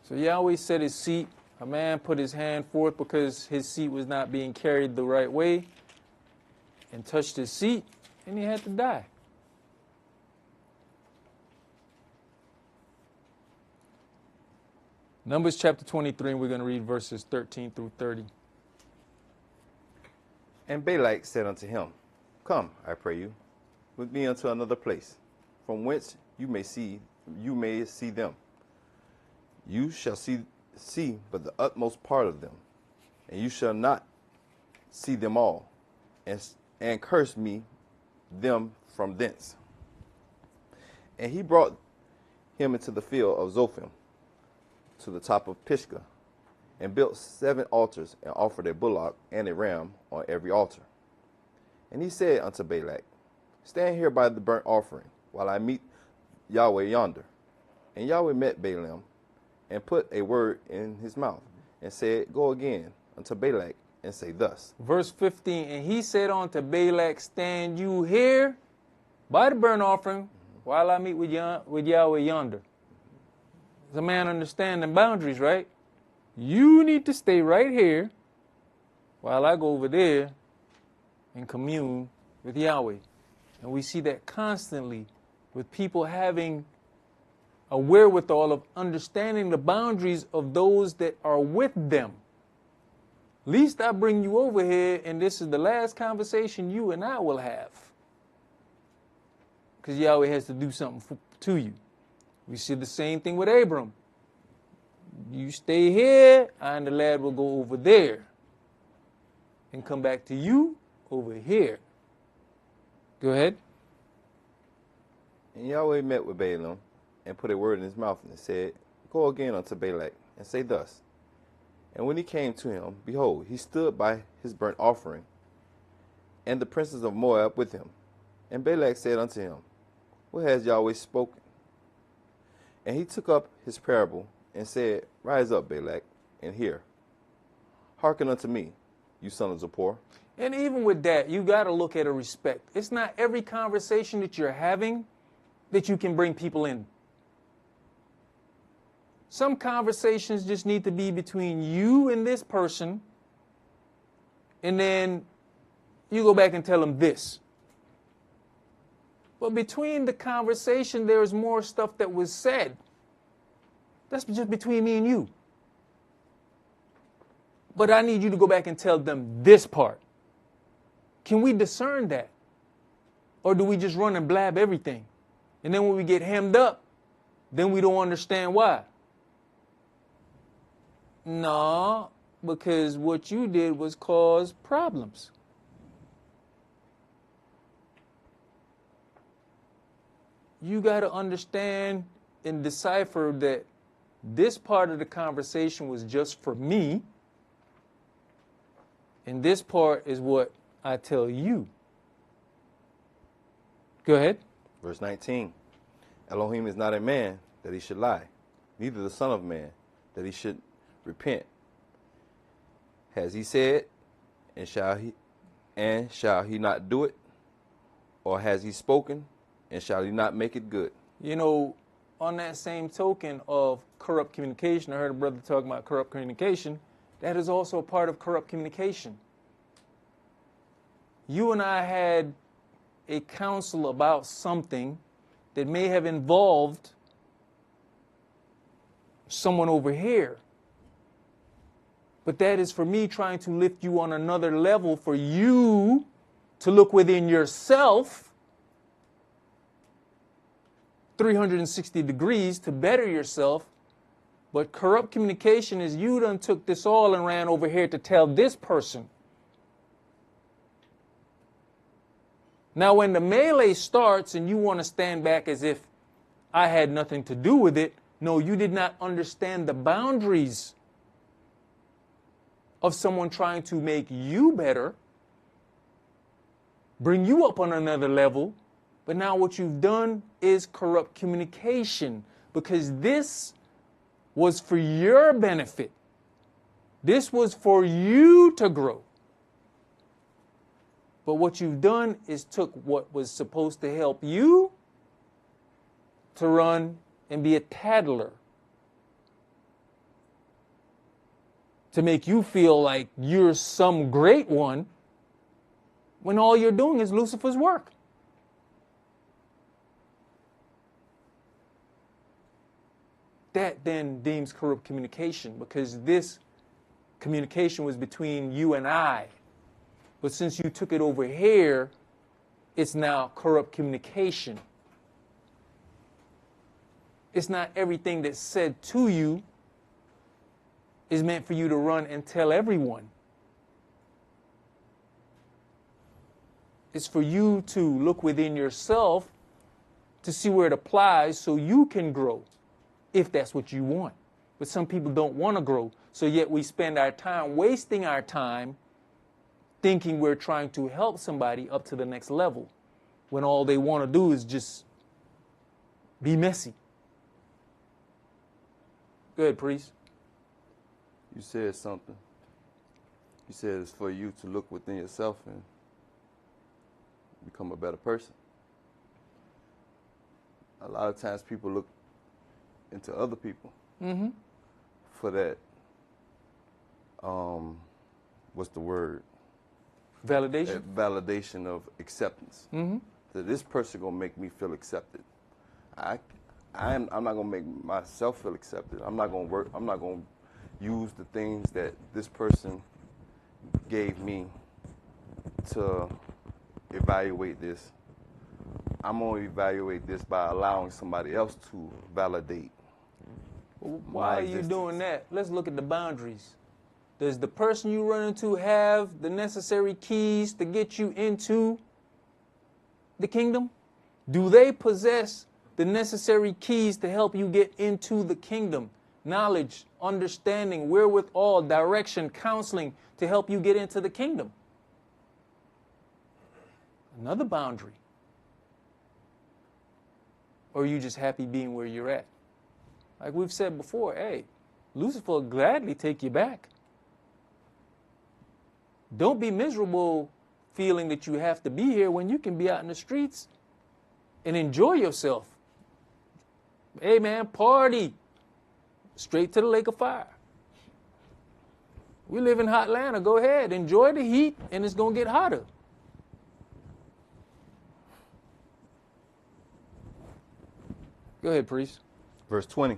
Speaker 4: So Yahweh set his seat. A man put his hand forth because his seat was not being carried the right way and touched his seat, and he had to die. Numbers chapter 23, and we're going to read verses 13 through 30.
Speaker 3: And Balak said unto him, Come, I pray you, with me unto another place, from whence you may see them. You shall see but the utmost part of them, and you shall not see them all, and curse me them from thence. And he brought him into the field of Zophim, to the top of Pisgah, and built 7 altars, and offered a bullock and a ram on every altar. And he said unto Balak, Stand here by the burnt offering, while I meet Yahweh yonder. And Yahweh met Balaam, and put a word in his mouth, and said, Go again unto Balak, and say thus.
Speaker 4: Verse 15, and he said unto Balak, Stand you here by the burnt offering, while I meet with Yahweh yonder. Does a man understand the boundaries, right? You need to stay right here while I go over there and commune with Yahweh. And we see that constantly with people having a wherewithal of understanding the boundaries of those that are with them. Least I bring you over here, and this is the last conversation you and I will have. Because Yahweh has to do something to you. We see the same thing with Abram. You stay here, I and the lad will go over there and come back to you over here. Go ahead.
Speaker 3: And Yahweh met with Balaam, and put a word in his mouth, and said, Go again unto Balak, and say thus. And when he came to him, behold, he stood by his burnt offering, and the princes of Moab with him. And Balak said unto him, What has Yahweh spoken? And he took up his parable, and said, Rise up, Balak, and hear. Hearken unto me, you son of Zippor.
Speaker 4: And even with that, you got to look at a respect. It's not every conversation that you're having that you can bring people in. Some conversations just need to be between you and this person, and then you go back and tell them this. But between the conversation, there's more stuff that was said. That's just between me and you. But I need you to go back and tell them this part. Can we discern that? Or do we just run and blab everything? And then when we get hemmed up, then we don't understand why. No, because what you did was cause problems. You got to understand and decipher that this part of the conversation was just for me, and this part is what I tell you. Go ahead.
Speaker 3: Verse 19. Elohim is not a man that he should lie, neither the son of man that he should repent. Has he said, and shall he not do it? Or has he spoken, and shall he not make it good?
Speaker 4: You know, on that same token of corrupt communication, I heard a brother talking about corrupt communication. That is also a part of corrupt communication. You and I had a counsel about something that may have involved someone over here. But that is for me trying to lift you on another level, for you to look within yourself 360 degrees to better yourself. But corrupt communication is you done took this all and ran over here to tell this person. Now, when the melee starts and you want to stand back as if I had nothing to do with it, no, you did not understand the boundaries of someone trying to make you better, bring you up on another level, But now what you've done is corrupt communication, because this was for your benefit. This was for you to grow. But what you've done is took what was supposed to help you to run and be a tattler, to make you feel like you're some great one, when all you're doing is Lucifer's work. That then deems corrupt communication, because this communication was between you and I. But since you took it over here, it's now corrupt communication. It's not everything that's said to you is meant for you to run and tell everyone. It's for you to look within yourself to see where it applies so you can grow, if that's what you want. But some people don't want to grow, so yet we spend our time wasting our time thinking we're trying to help somebody up to the next level, when all they want to do is just be messy. Go ahead, priest.
Speaker 3: You said something. You said it's for you to look within yourself and become a better person. A lot of times people look into other people for that, what's the word?
Speaker 4: Validation.
Speaker 3: That validation of acceptance. That this person gonna make me feel accepted. I'm not gonna make myself feel accepted. I'm not gonna use the things that this person gave me to evaluate this. I'm gonna evaluate this by allowing somebody else to validate.
Speaker 4: Why are you doing that? Let's look at the boundaries. Does the person you run into have the necessary keys to get you into the kingdom? Do they possess the necessary keys to help you get into the kingdom? Knowledge, understanding, wherewithal, direction, counseling to help you get into the kingdom. Another boundary. Or are you just happy being where you're at? Like we've said before, hey, Lucifer will gladly take you back. Don't be miserable feeling that you have to be here when you can be out in the streets and enjoy yourself. Hey man, party. Straight to the lake of fire. We live in hot Atlanta. Go ahead. Enjoy the heat, and it's going to get hotter. Go ahead, priest.
Speaker 3: Verse 20.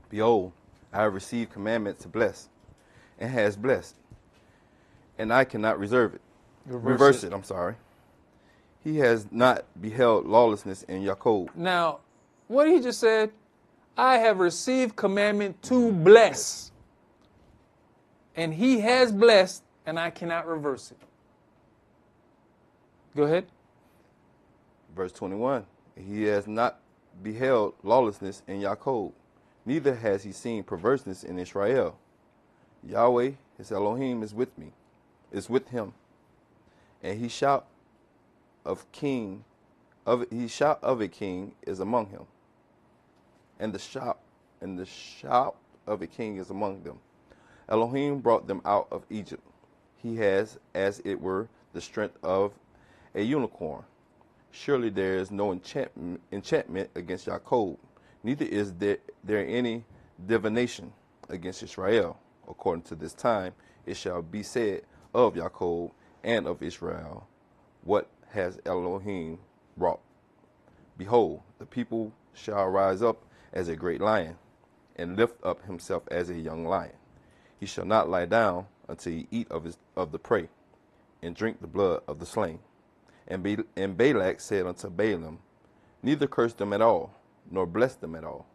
Speaker 3: Behold, I have received commandment to bless, and has blessed, and I cannot reserve it. Reverse it, I'm sorry. He has not beheld lawlessness in Jacob.
Speaker 4: Now, what he just said, I have received commandment to bless, and he has blessed, and I cannot reverse it. Go ahead.
Speaker 3: Verse 21. He has not beheld lawlessness in Jacob, neither has he seen perverseness in Israel. Yahweh, his Elohim, is with him, and he shout of a king is among him, and the shout of a king is among them. Elohim brought them out of Egypt. He has, as it were, the strength of a unicorn. Surely there is no enchantment against Jacob, neither is there any divination against Israel. According to this time, it shall be said of Jacob and of Israel, what has Elohim wrought? Behold, the people shall rise up as a great lion, and lift up himself as a young lion. He shall not lie down until he eat of the prey, and drink the blood of the slain. And Balak said unto Balaam, neither curse them at all, nor bless them at all.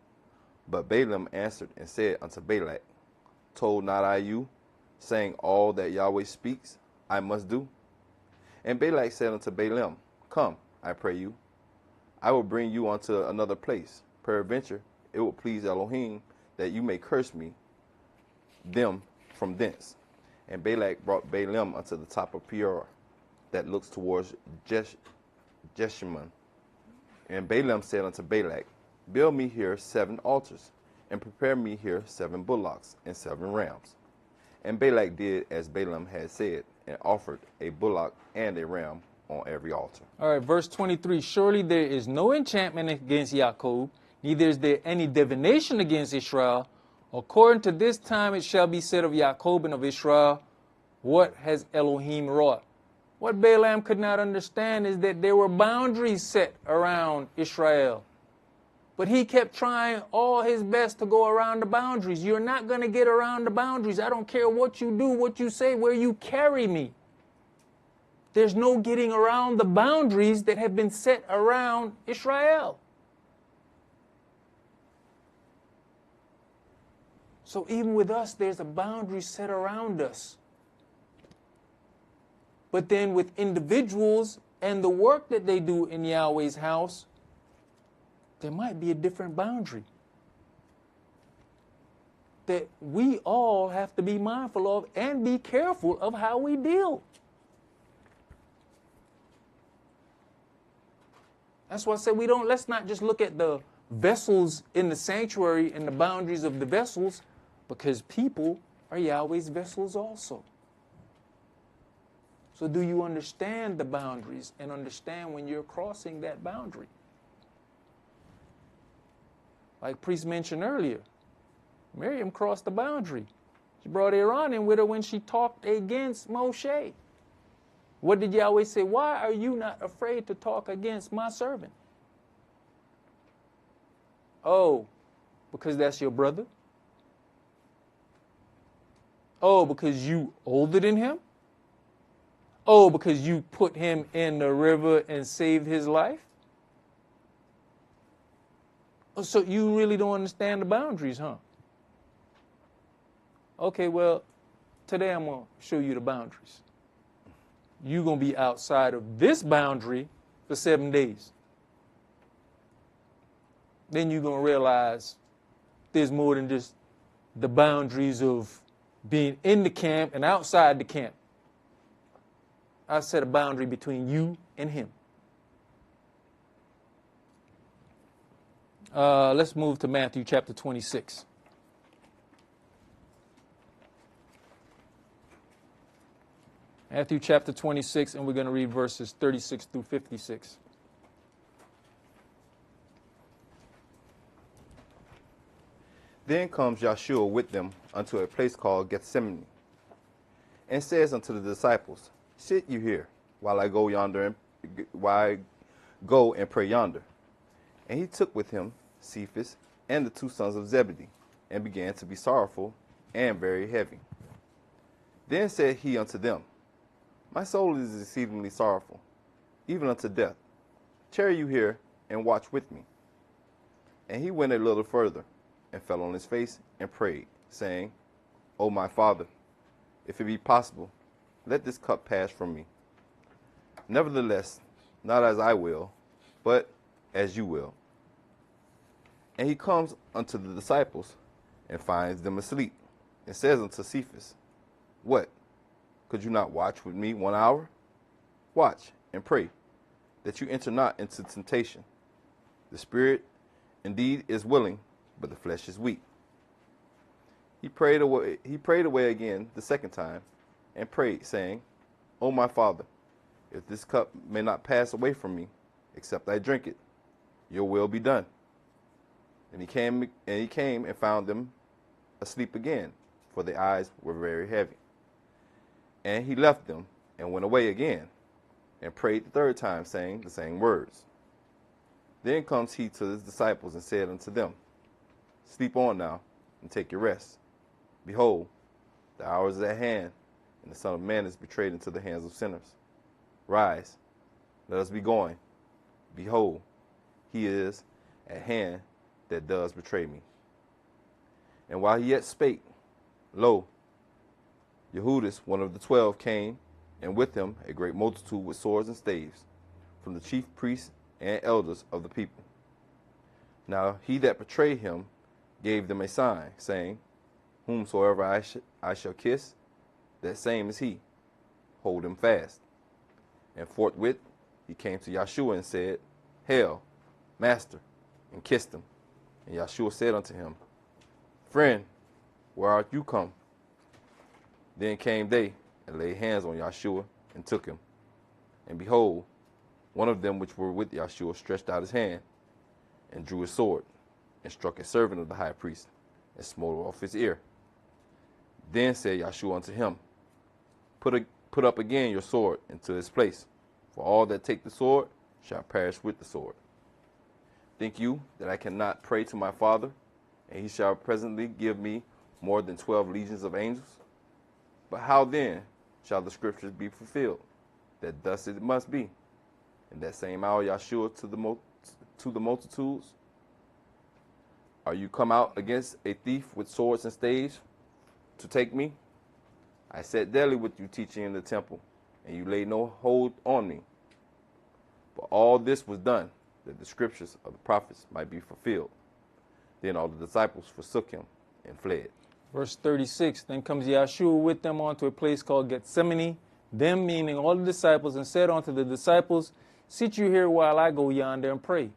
Speaker 3: But Balaam answered and said unto Balak, told not I you, saying all that Yahweh speaks, I must do? And Balak said unto Balaam, come, I pray you, I will bring you unto another place. Peradventure, it will please Elohim that you may curse them from thence. And Balak brought Balaam unto the top of Peor, that looks towards Jeshimon, And Balaam said unto Balak, build me here 7 altars, and prepare me here 7 bullocks and 7 rams. And Balak did as Balaam had said, and offered a bullock and a ram on every altar.
Speaker 4: All right, verse 23. Surely there is no enchantment against Jacob, neither is there any divination against Israel. According to this time it shall be said of Jacob and of Israel, what has Elohim wrought? What Balaam could not understand is that there were boundaries set around Israel. But he kept trying all his best to go around the boundaries. You're not going to get around the boundaries. I don't care what you do, what you say, where you carry me. There's no getting around the boundaries that have been set around Israel. So even with us, there's a boundary set around us. But then with individuals and the work that they do in Yahweh's house, there might be a different boundary that we all have to be mindful of and be careful of how we deal. That's why I said let's not just look at the vessels in the sanctuary and the boundaries of the vessels, because people are Yahweh's vessels also. So do you understand the boundaries and understand when you're crossing that boundary? Like Priest mentioned earlier, Miriam crossed the boundary. She brought Aaron in with her when she talked against Moshe. What did Yahweh say? Why are you not afraid to talk against my servant? Oh, because that's your brother? Oh, because you older than him? Oh, because you put him in the river and saved his life? Oh, so you really don't understand the boundaries, huh? Okay, well, today I'm going to show you the boundaries. You're going to be outside of this boundary for 7 days. Then you're going to realize there's more than just the boundaries of being in the camp and outside the camp. I set a boundary between you and him. Let's move to Matthew chapter 26. Matthew chapter 26, and we're going to read verses 36 through 56.
Speaker 3: Then comes Yahshua with them unto a place called Gethsemane, and says unto the disciples, sit you here, while I go and pray yonder. And he took with him Cephas and the 2 sons of Zebedee, and began to be sorrowful and very heavy. Then said he unto them, my soul is exceedingly sorrowful, even unto death. Tarry you here, and watch with me. And he went a little further, and fell on his face, and prayed, saying, O my Father, if it be possible, let this cup pass from me. Nevertheless, not as I will, but as you will. And he comes unto the disciples, and finds them asleep, and says unto Cephas, what? Could you not watch with me 1 hour? Watch and pray, that you enter not into temptation. The spirit indeed is willing, but the flesh is weak. He prayed away again the second time, and prayed, saying, O my Father, if this cup may not pass away from me, except I drink it, your will be done. And he came and found them asleep again, for their eyes were very heavy. And he left them, and went away again, and prayed the third time, saying the same words. Then comes he to his disciples, and said unto them, sleep on now, and take your rest. Behold, the hour is at hand, and the Son of Man is betrayed into the hands of sinners. Rise, let us be going. Behold, he is at hand that does betray me. And while he yet spake, lo, Yehudis, one of the 12, came, and with him a great multitude with swords and staves, from the chief priests and elders of the people. Now he that betrayed him gave them a sign, saying, whomsoever I shall kiss, that same is he. Hold him fast. And forthwith he came to Yahshua and said, Hail, Master, and kissed him. And Yeshua said unto him, Friend, where art you come? Then came they and laid hands on Yeshua and took him. And behold, one of them which were with Yeshua stretched out his hand and drew his sword and struck a servant of the high priest and smote off his ear. Then said Yeshua unto him, Put up again your sword into its place, for all that take the sword shall perish with the sword. Think you that I cannot pray to my Father, and he shall presently give me more than 12 legions of angels? But how then shall the scriptures be fulfilled, that thus it must be? In that same hour Yeshua to the multitudes, Are you come out against a thief with swords and staves to take me? I sat daily with you teaching in the temple, and you laid no hold on me. But all this was done, that the scriptures of the prophets might be fulfilled. Then all the disciples forsook him and fled.
Speaker 4: Verse 36, then comes Yeshua with them onto a place called Gethsemane, them meaning all the disciples, and said unto the disciples, Sit you here while I go yonder and pray.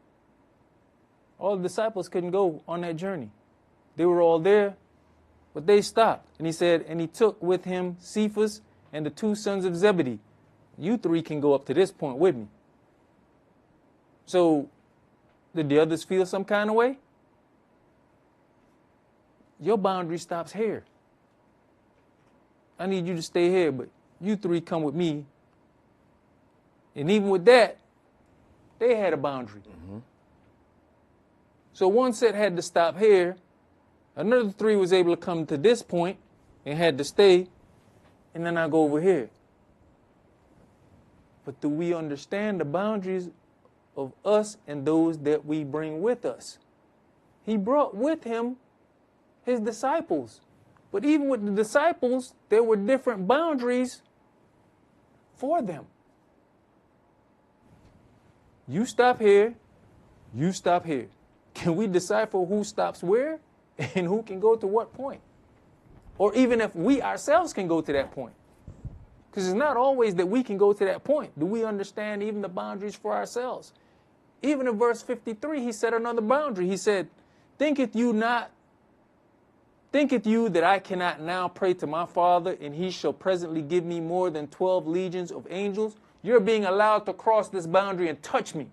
Speaker 4: All the disciples couldn't go on that journey. They were all there, but they stopped. And he said, and he took with him Cephas and the two sons of Zebedee. You three can go up to this point with me. So, did the others feel some kind of way? Your boundary stops here. I need you to stay here, but you three come with me. And even with that, they had a boundary. Mm-hmm. So one set had to stop here. Another three was able to come to this point and had to stay. And then I go over here. But do we understand the boundaries of us and those that we bring with us? He brought with him his disciples. But even with the disciples, there were different boundaries for them. You stop here, you stop here. Can we decipher who stops where and who can go to what point? Or even if we ourselves can go to that point. Because it's not always that we can go to that point. Do we understand even the boundaries for ourselves? Even in verse 53, he set another boundary. He said, Thinketh you that I cannot now pray to my Father, and he shall presently give me more than 12 legions of angels? You're being allowed to cross this boundary and touch me.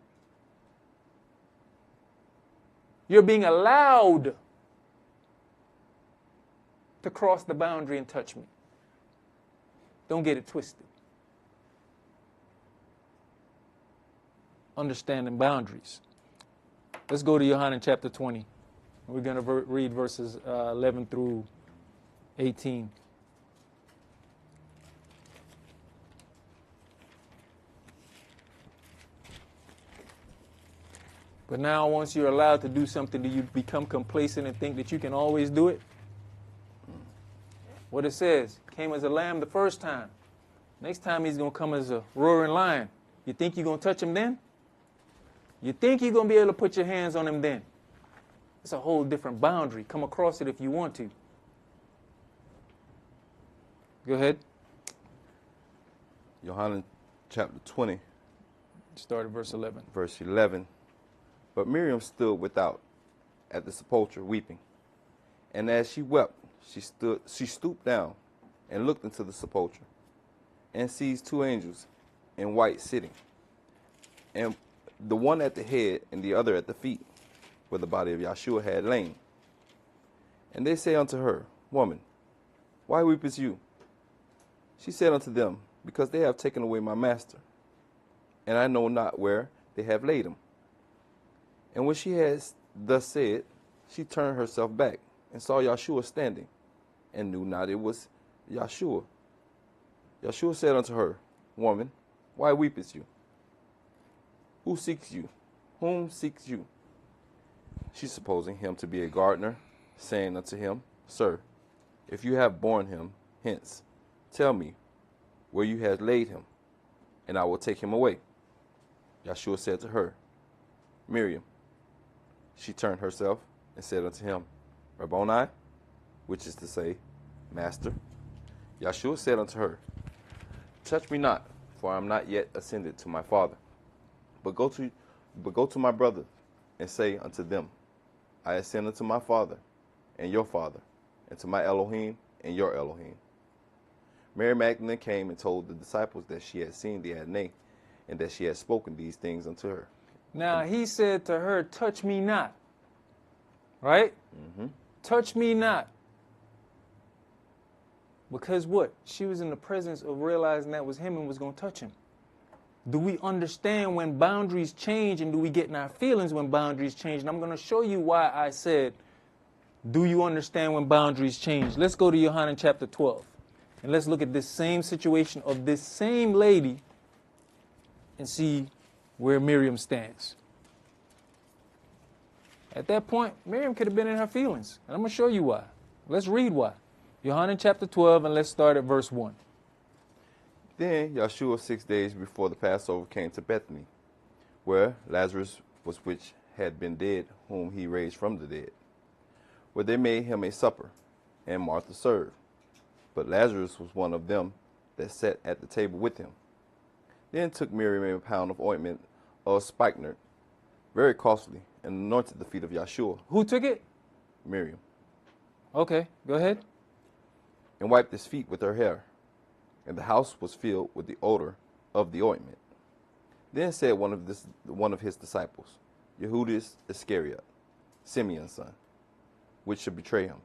Speaker 4: You're being allowed to cross the boundary and touch me. Don't get it twisted. Understanding boundaries. Let's go to Yohanan chapter 20. We're going to read verses 11 through 18. But now once you're allowed to do something, do you become complacent and think that you can always do it? What it says, came as a lamb the first time. Next time he's going to come as a roaring lion. You think you're going to touch him then? You think you're going to be able to put your hands on him then? It's a whole different boundary. Come across it if you want to. Go ahead.
Speaker 3: Yohanan chapter 20.
Speaker 4: Start at verse 11.
Speaker 3: Verse 11. But Miriam stood without at the sepulchre weeping. And as she wept, she stooped down and looked into the sepulchre and sees two angels in white sitting, and the one at the head and the other at the feet, where the body of Yeshua had lain. And they say unto her, Woman, why weepest you? She said unto them, Because they have taken away my master, and I know not where they have laid him. And when she had thus said, she turned herself back and saw Yeshua standing, and knew not it was Yeshua. Yeshua said unto her, Woman, why weepest you? Who seeks you? Whom seeks you? She, supposing him to be a gardener, saying unto him, Sir, if you have borne him hence, tell me where you have laid him, and I will take him away. Yeshua said to her, Miriam. She turned herself and said unto him, Rabboni, which is to say, Master. Yeshua said unto her, Touch me not, for I am not yet ascended to my Father, but go to my brother and say unto them, I ascend unto my Father and your Father, and to my Elohim and your Elohim. Mary Magdalene came and told the disciples that she had seen the Adonai, and that she had spoken these things unto her.
Speaker 4: Now he said to her, touch me not. Right? Touch me not. Because what? She was in the presence of realizing that was him and was going to touch him. Do we understand when boundaries change, and do we get in our feelings when boundaries change? And I'm going to show you why I said, do you understand when boundaries change? Let's go to Yohanan chapter 12. And let's look at this same situation of this same lady and see where Miriam stands. At that point, Miriam could have been in her feelings. And I'm going to show you why. Let's read why. Yohanan chapter 12, and let's start at verse 1.
Speaker 3: Then Yeshua 6 days before the Passover came to Bethany, where Lazarus was, which had been dead, whom he raised from the dead. Where they made him a supper, and Martha served. But Lazarus was one of them that sat at the table with him. Then took Miriam a pound of ointment of spikenard, very costly, and anointed the feet of Yeshua.
Speaker 4: Who took it?
Speaker 3: Miriam.
Speaker 4: Okay, go ahead.
Speaker 3: And wiped his feet with her hair. And the house was filled with the odor of the ointment. Then said one of his disciples, Yehudas Iscariot, Simeon's son, which should betray him,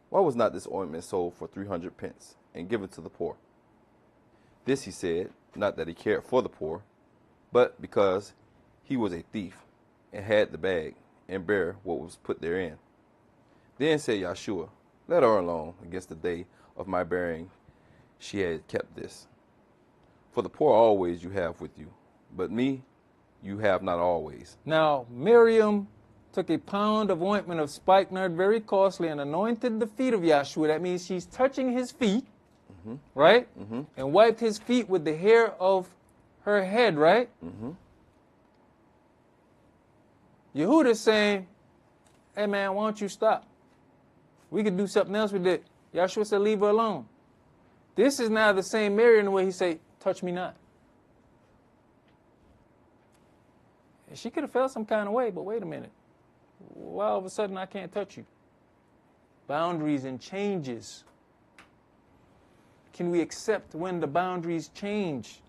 Speaker 3: why was not this ointment sold for 300 pence and given to the poor? This he said, not that he cared for the poor, but because he was a thief, and had the bag, and bare what was put therein. Then said Yeshua, let her alone against the day of my burying. She had kept this. For the poor always you have with you, but me you have not always.
Speaker 4: Now, Miriam took a pound of ointment of spikenard, very costly, and anointed the feet of Yeshua. That means she's touching his feet, right? And wiped his feet with the hair of her head, right? Yehuda's saying, hey man, why don't you stop? We could do something else with it. Yeshua said, leave her alone. This is now the same Mary in the way he said, touch me not. And she could have felt some kind of way, but wait a minute. Why all of a sudden I can't touch you? Boundaries and changes. Can we accept when the boundaries change,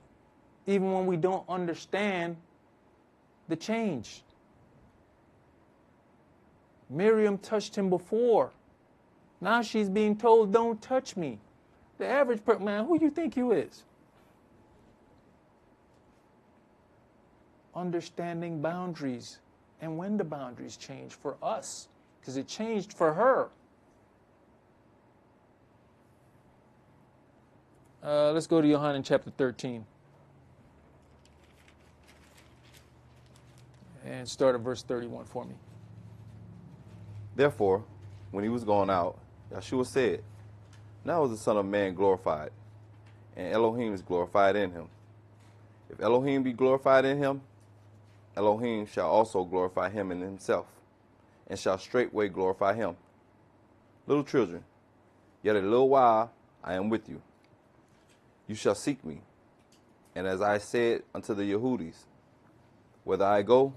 Speaker 4: even when we don't understand the change? Miriam touched him before. Now she's being told, don't touch me. The average person, man, who you think you is? Understanding boundaries and when the boundaries change for us, because it changed for her. Let's go to Yohanan chapter 13 and start at verse 31 for me.
Speaker 3: Therefore, when he was gone out, Yeshua said, now is the Son of Man glorified, and Elohim is glorified in him. If Elohim be glorified in him, Elohim shall also glorify him in himself, and shall straightway glorify him. Little children, yet a little while I am with you. You shall seek me, and as I said unto the Yehudis, whither I go,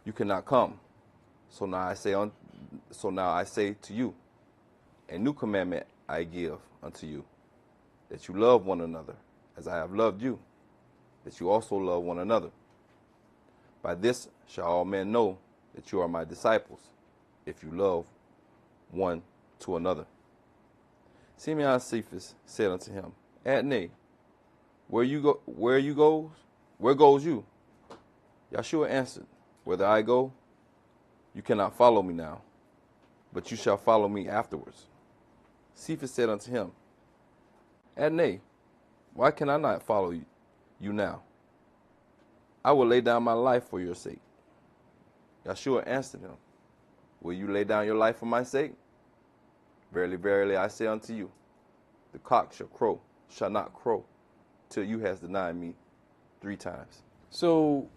Speaker 3: you cannot come. So now I say to you, a new commandment I give unto you, that you love one another, as I have loved you, that you also love one another. By this shall all men know that you are my disciples, if you love one to another. Simeon Cephas said unto him, Adonai, where goes you? Yeshua answered, whither I go, you cannot follow me now, but you shall follow me afterwards. Cephas said unto him, Adonai, why can I not follow you now? I will lay down my life for your sake. Yeshua answered him, will you lay down your life for my sake? Verily, verily, I say unto you, the cock shall not crow, till you has denied me 3 times.
Speaker 4: So,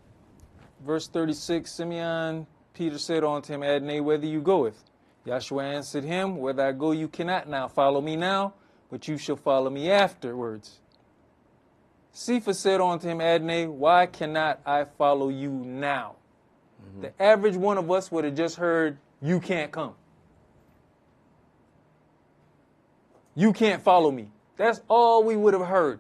Speaker 4: verse 36, Simeon Peter said unto him, Adonai, whither you goeth? Yeshua answered him, whither I go you cannot now follow me now, but you shall follow me afterwards. Cephas said unto him, Adonai, why cannot I follow you now? The average one of us would have just heard, you can't come. You can't follow me. That's all we would have heard.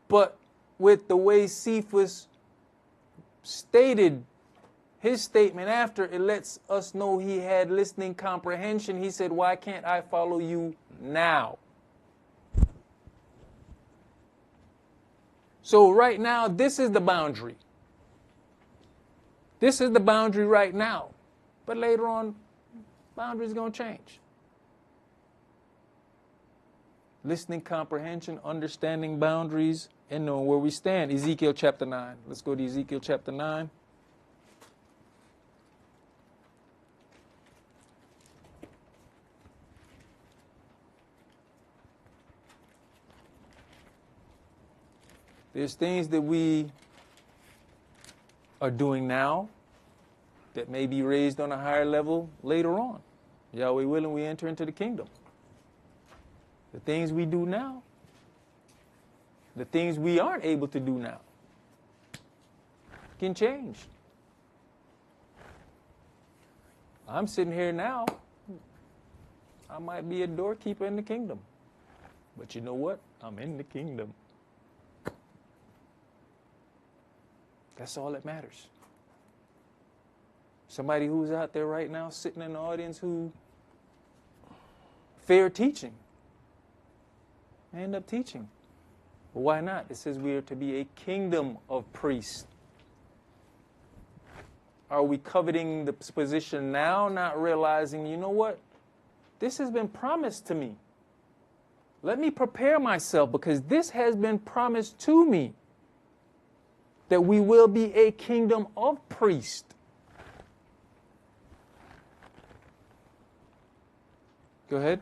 Speaker 4: But with the way Cephas stated his statement after, it lets us know he had listening comprehension. He said, why can't I follow you now? So right now, this is the boundary. This is the boundary right now. But later on, boundaries are going to change. Listening comprehension, understanding boundaries, and knowing where we stand. Ezekiel chapter 9. Let's go to Ezekiel chapter 9. There's things that we are doing now that may be raised on a higher level later on. Yahweh willing, we enter into the kingdom. The things we do now, the things we aren't able to do now, can change. I'm sitting here now. I might be a doorkeeper in the kingdom. But you know what? I'm in the kingdom. That's all that matters. Somebody who's out there right now sitting in the audience who fair teaching. I end up teaching. But why not? It says we are to be a kingdom of priests. Are we coveting the position now, not realizing, you know what? This has been promised to me. Let me prepare myself because this has been promised to me. That we will be a kingdom of priests. Go ahead.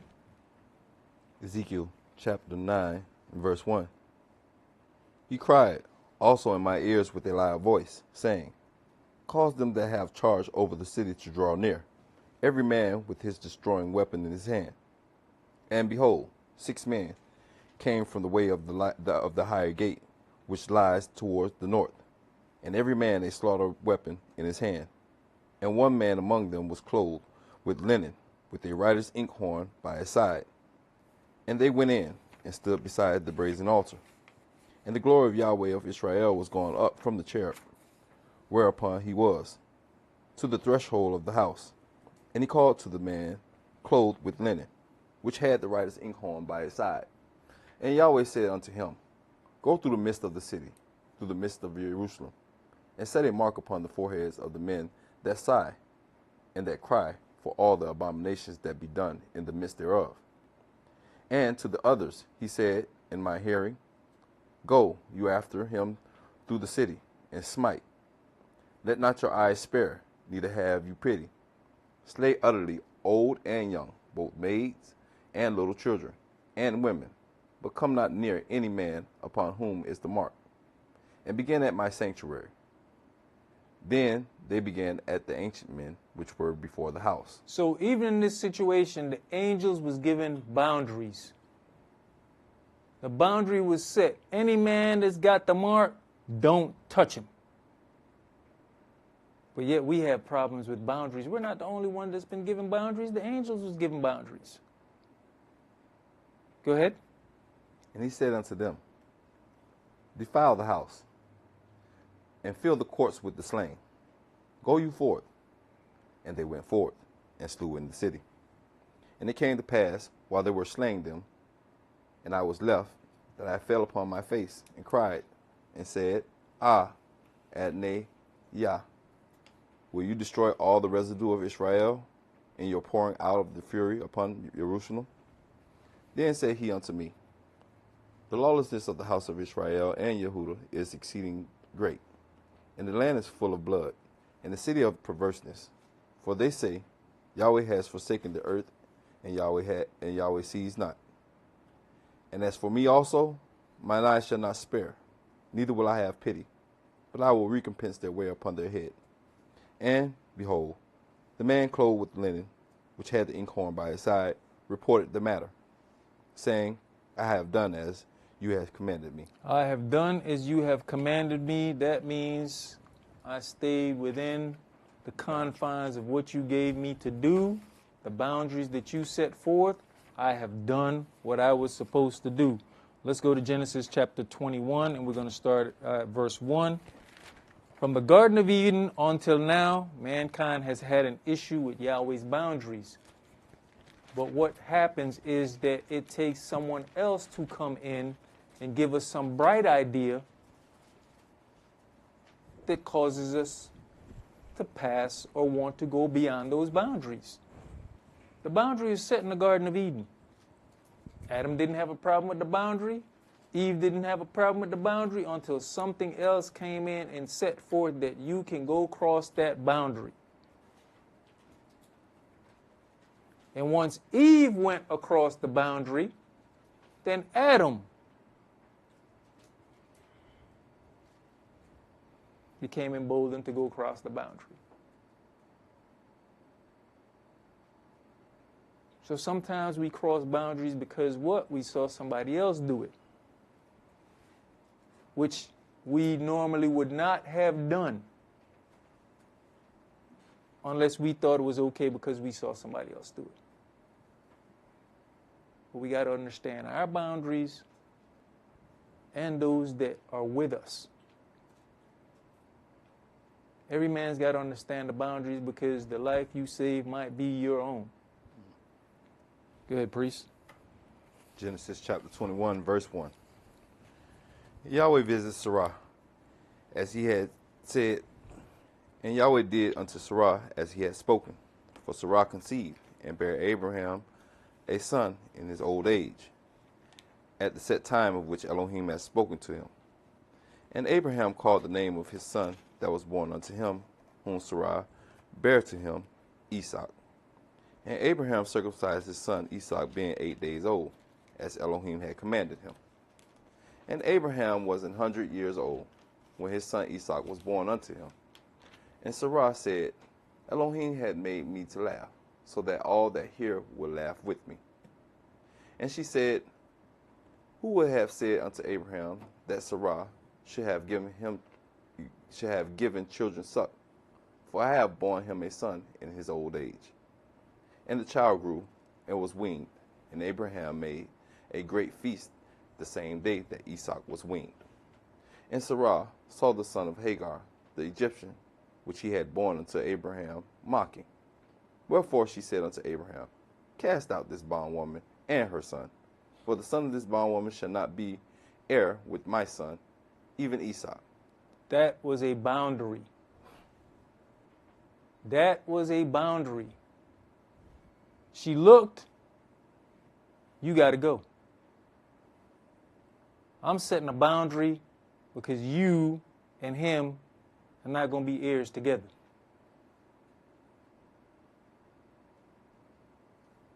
Speaker 3: Ezekiel chapter 9, verse 1. He cried also in my ears with a loud voice, saying, cause them that have charge over the city to draw near, every man with his destroying weapon in his hand. And behold, 6 men came from the way of the higher gate, which lies towards the north, and every man a slaughter weapon in his hand. And one man among them was clothed with linen, with a writer's inkhorn by his side. And they went in and stood beside the brazen altar. And the glory of Yahweh of Israel was gone up from the cherub, whereupon he was, to the threshold of the house. And he called to the man clothed with linen, which had the writer's inkhorn by his side. And Yahweh said unto him, go through the midst of the city, through the midst of Jerusalem, and set a mark upon the foreheads of the men that sigh, and that cry for all the abominations that be done in the midst thereof. And to the others he said in my hearing, go you after him through the city, and smite. Let not your eyes spare, neither have you pity. Slay utterly old and young, both maids and little children, and women, but come not near any man upon whom is the mark. And begin at my sanctuary. Then they began at the ancient men which were before the house.
Speaker 4: So even in this situation, the angels was given boundaries. The boundary was set. Any man that's got the mark, don't touch him. But yet we have problems with boundaries. We're not the only one that's been given boundaries. The angels was given boundaries. Go ahead.
Speaker 3: And he said unto them, defile the house, and fill the courts with the slain. Go you forth. And they went forth, and slew in the city. And it came to pass, while they were slaying them, and I was left, that I fell upon my face, and cried, and said, Ah, Adonai, Yah, will you destroy all the residue of Israel, in your pouring out of the fury upon Jerusalem? Then said he unto me, the lawlessness of the house of Israel and Yehudah is exceeding great, and the land is full of blood, and the city of perverseness. For they say, Yahweh has forsaken the earth, and Yahweh sees not. And as for me also, mine eyes shall not spare, neither will I have pity, but I will recompense their way upon their head. And, behold, the man clothed with linen, which had the inkhorn by his side, reported the matter, saying, I have done as you have commanded me.
Speaker 4: I have done as you have commanded me. That means I stayed within the confines of what you gave me to do, the boundaries that you set forth. I have done what I was supposed to do. Let's go to Genesis chapter 21, and we're going to start at verse 1. From the Garden of Eden until now, mankind has had an issue with Yahweh's boundaries. But what happens is that it takes someone else to come in and give us some bright idea that causes us to pass or want to go beyond those boundaries. The boundary is set in the Garden of Eden. Adam didn't have a problem with the boundary. Eve didn't have a problem with the boundary until something else came in and set forth that you can go across that boundary. And once Eve went across the boundary, then Adam became emboldened to go across the boundary. So sometimes we cross boundaries because what? We saw somebody else do it, which we normally would not have done unless we thought it was okay because we saw somebody else do it. But we got to understand our boundaries and those that are with us. Every man's got to understand the boundaries because the life you save might be your own. Go ahead, priest.
Speaker 3: Genesis chapter 21, verse 1. Yahweh visited Sarah, as he had said, and Yahweh did unto Sarah as he had spoken. For Sarah conceived, and bare Abraham a son in his old age, at the set time of which Elohim had spoken to him. And Abraham called the name of his son that was born unto him, whom Sarah bare to him, Esaac. And Abraham circumcised his son Esau, being 8 days old, as Elohim had commanded him. And Abraham was 100 years old when his son Esau was born unto him. And Sarah said, Elohim had made me to laugh, so that all that hear will laugh with me. And she said, who would have said unto Abraham that Sarah should have given children suck? For I have borne him a son in his old age. And the child grew and was weaned, and Abraham made a great feast the same day that Esau was weaned. And Sarah saw the son of Hagar, the Egyptian, which he had borne unto Abraham, mocking. Wherefore she said unto Abraham, cast out this bondwoman and her son, for the son of this bondwoman shall not be heir with my son, even Esau.
Speaker 4: That was a boundary. That was a boundary. She looked, you got to go. I'm setting a boundary because you and him are not going to be heirs together.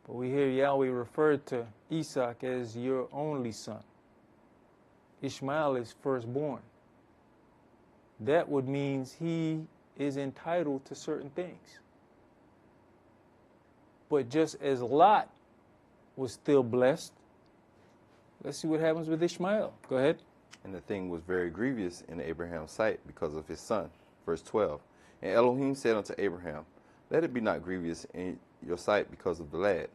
Speaker 4: But we hear Yahweh referred to Esau as your only son. Ishmael is firstborn. That would mean he is entitled to certain things. But just as Lot was still blessed, let's see what happens with Ishmael. Go ahead.
Speaker 3: And the thing was very grievous in Abraham's sight because of his son. Verse 12. And Elohim said unto Abraham, let it be not grievous in your sight because of the lad,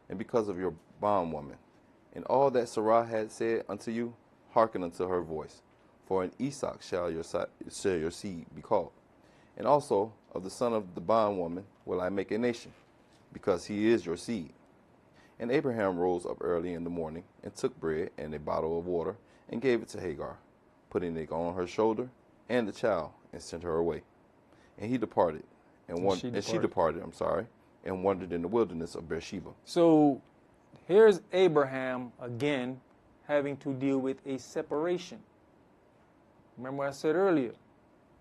Speaker 3: and because of your bondwoman. And all that Sarah had said unto you, hearken unto her voice. For in Esau shall your seed be called. And also of the son of the bondwoman will I make a nation, because he is your seed. And Abraham rose up early in the morning, and took bread and a bottle of water, and gave it to Hagar, putting it on her shoulder, and the child, and sent her away. And he departed, she departed, and wandered in the wilderness of Beersheba.
Speaker 4: So here's Abraham again having to deal with a separation. Remember what I said earlier?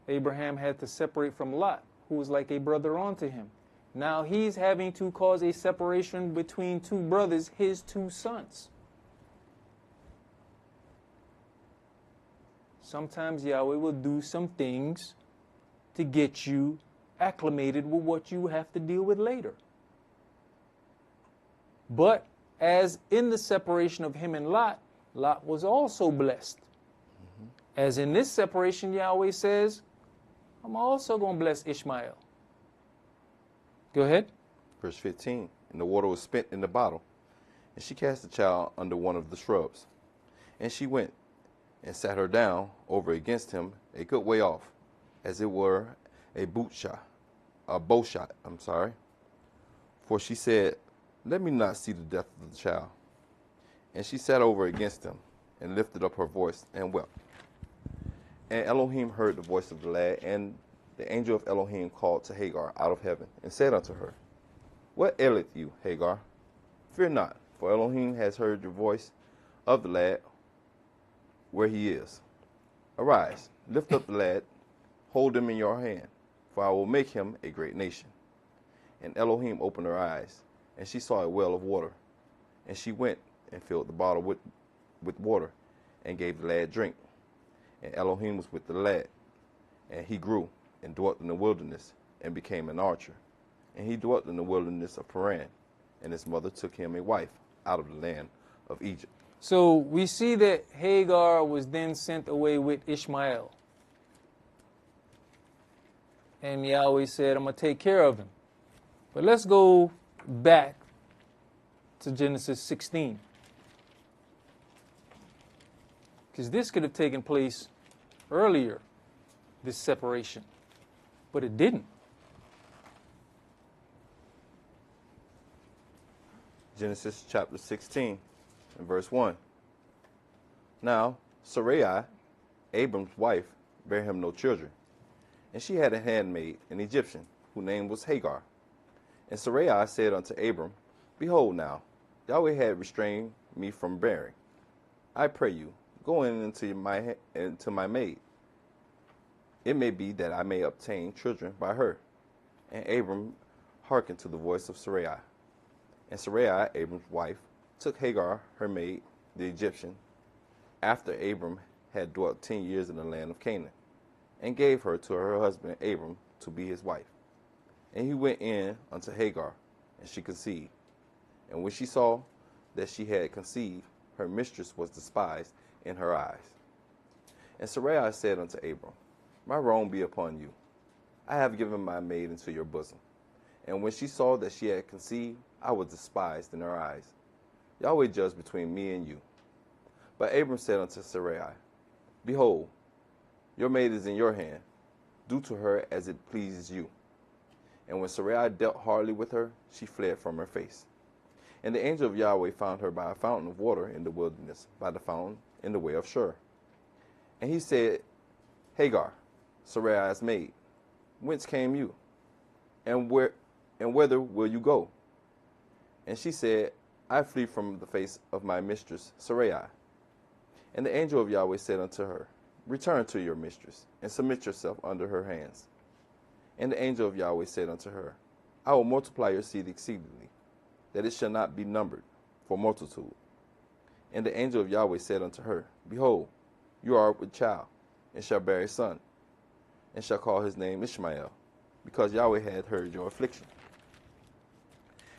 Speaker 4: Abraham had to separate from Lot, who was like a brother unto him. Now he's having to cause a separation between two brothers, his two sons. Sometimes Yahweh will do some things to get you acclimated with what you have to deal with later. But as in the separation of him and Lot, Lot was also blessed. As in this separation, Yahweh says, I'm also going to bless Ishmael. Go ahead.
Speaker 3: Verse 15. And the water was spent in the bottle, and she cast the child under one of the shrubs. And she went and sat her down over against him a good way off, as it were a bow shot. For she said, let me not see the death of the child. And she sat over against him, and lifted up her voice, and wept. And Elohim heard the voice of the lad, and the angel of Elohim called to Hagar out of heaven, and said unto her, what aileth you, Hagar? Fear not, for Elohim has heard your voice of the lad where he is. Arise, lift up the lad, hold him in your hand, for I will make him a great nation. And Elohim opened her eyes, and she saw a well of water. And she went and filled the bottle with water, and gave the lad drink. And Elohim was with the lad, and he grew, and dwelt in the wilderness, and became an archer. And he dwelt in the wilderness of Paran, and his mother took him a wife out of the land of Egypt.
Speaker 4: So we see that Hagar was then sent away with Ishmael. And Yahweh said, I'm going to take care of him. But let's go back to Genesis 16. Because this could have taken place earlier, this separation. But it didn't.
Speaker 3: Genesis chapter 16 and verse 1. Now Sarai, Abram's wife, bare him no children. And she had a handmaid, an Egyptian, whose name was Hagar. And Sarai said unto Abram, behold now, Yahweh had restrained me from bearing. I pray you, go in into my maid. It may be that I may obtain children by her. And Abram hearkened to the voice of Sarai. And Sarai, Abram's wife, took Hagar, her maid, the Egyptian, after Abram had dwelt 10 years in the land of Canaan, and gave her to her husband Abram to be his wife. And he went in unto Hagar, and she conceived. And when she saw that she had conceived, her mistress was despised in her eyes. And Sarai said unto Abram, my wrong be upon you. I have given my maid into your bosom. And when she saw that she had conceived, I was despised in her eyes. Yahweh judged between me and you. But Abram said unto Sarai, behold, your maid is in your hand. Do to her as it pleases you. And when Sarai dealt hardly with her, she fled from her face. And the angel of Yahweh found her by a fountain of water in the wilderness, by the fountain in the way of Shur. And he said, Hagar, Sarai's maid, whence came you? And whither will you go? And she said, I flee from the face of my mistress Sarai. And the angel of Yahweh said unto her, return to your mistress, and submit yourself under her hands. And the angel of Yahweh said unto her, I will multiply your seed exceedingly, that it shall not be numbered for multitude. And the angel of Yahweh said unto her, behold, you are with child, and shall bear a son, and shall call his name Ishmael, because Yahweh hath heard your affliction.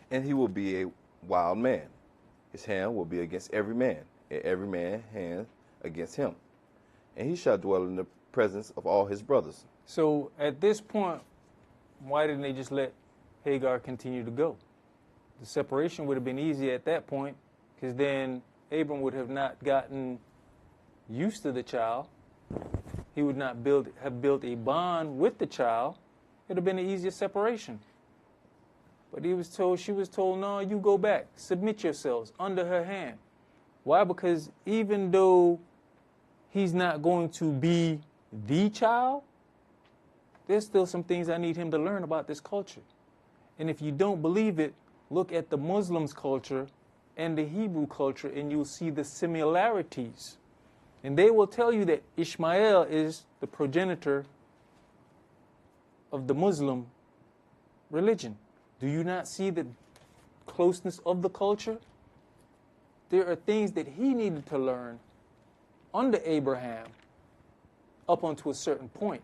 Speaker 3: And he will be a wild man. His hand will be against every man, and every man's hand against him. And he shall dwell in the presence of all his brothers.
Speaker 4: So at this point, why didn't they just let Hagar continue to go? The separation would have been easy at that point, because then Abram would have not gotten used to the child. He would not have built a bond with the child. It would have been an easier separation. But she was told, no, you go back. Submit yourselves under her hand. Why? Because even though he's not going to be the child, there's still some things I need him to learn about this culture. And if you don't believe it, look at the Muslims' culture and the Hebrew culture, and you'll see the similarities. And they will tell you that Ishmael is the progenitor of the Muslim religion. Do you not see the closeness of the culture? There are things that he needed to learn under Abraham up until a certain point.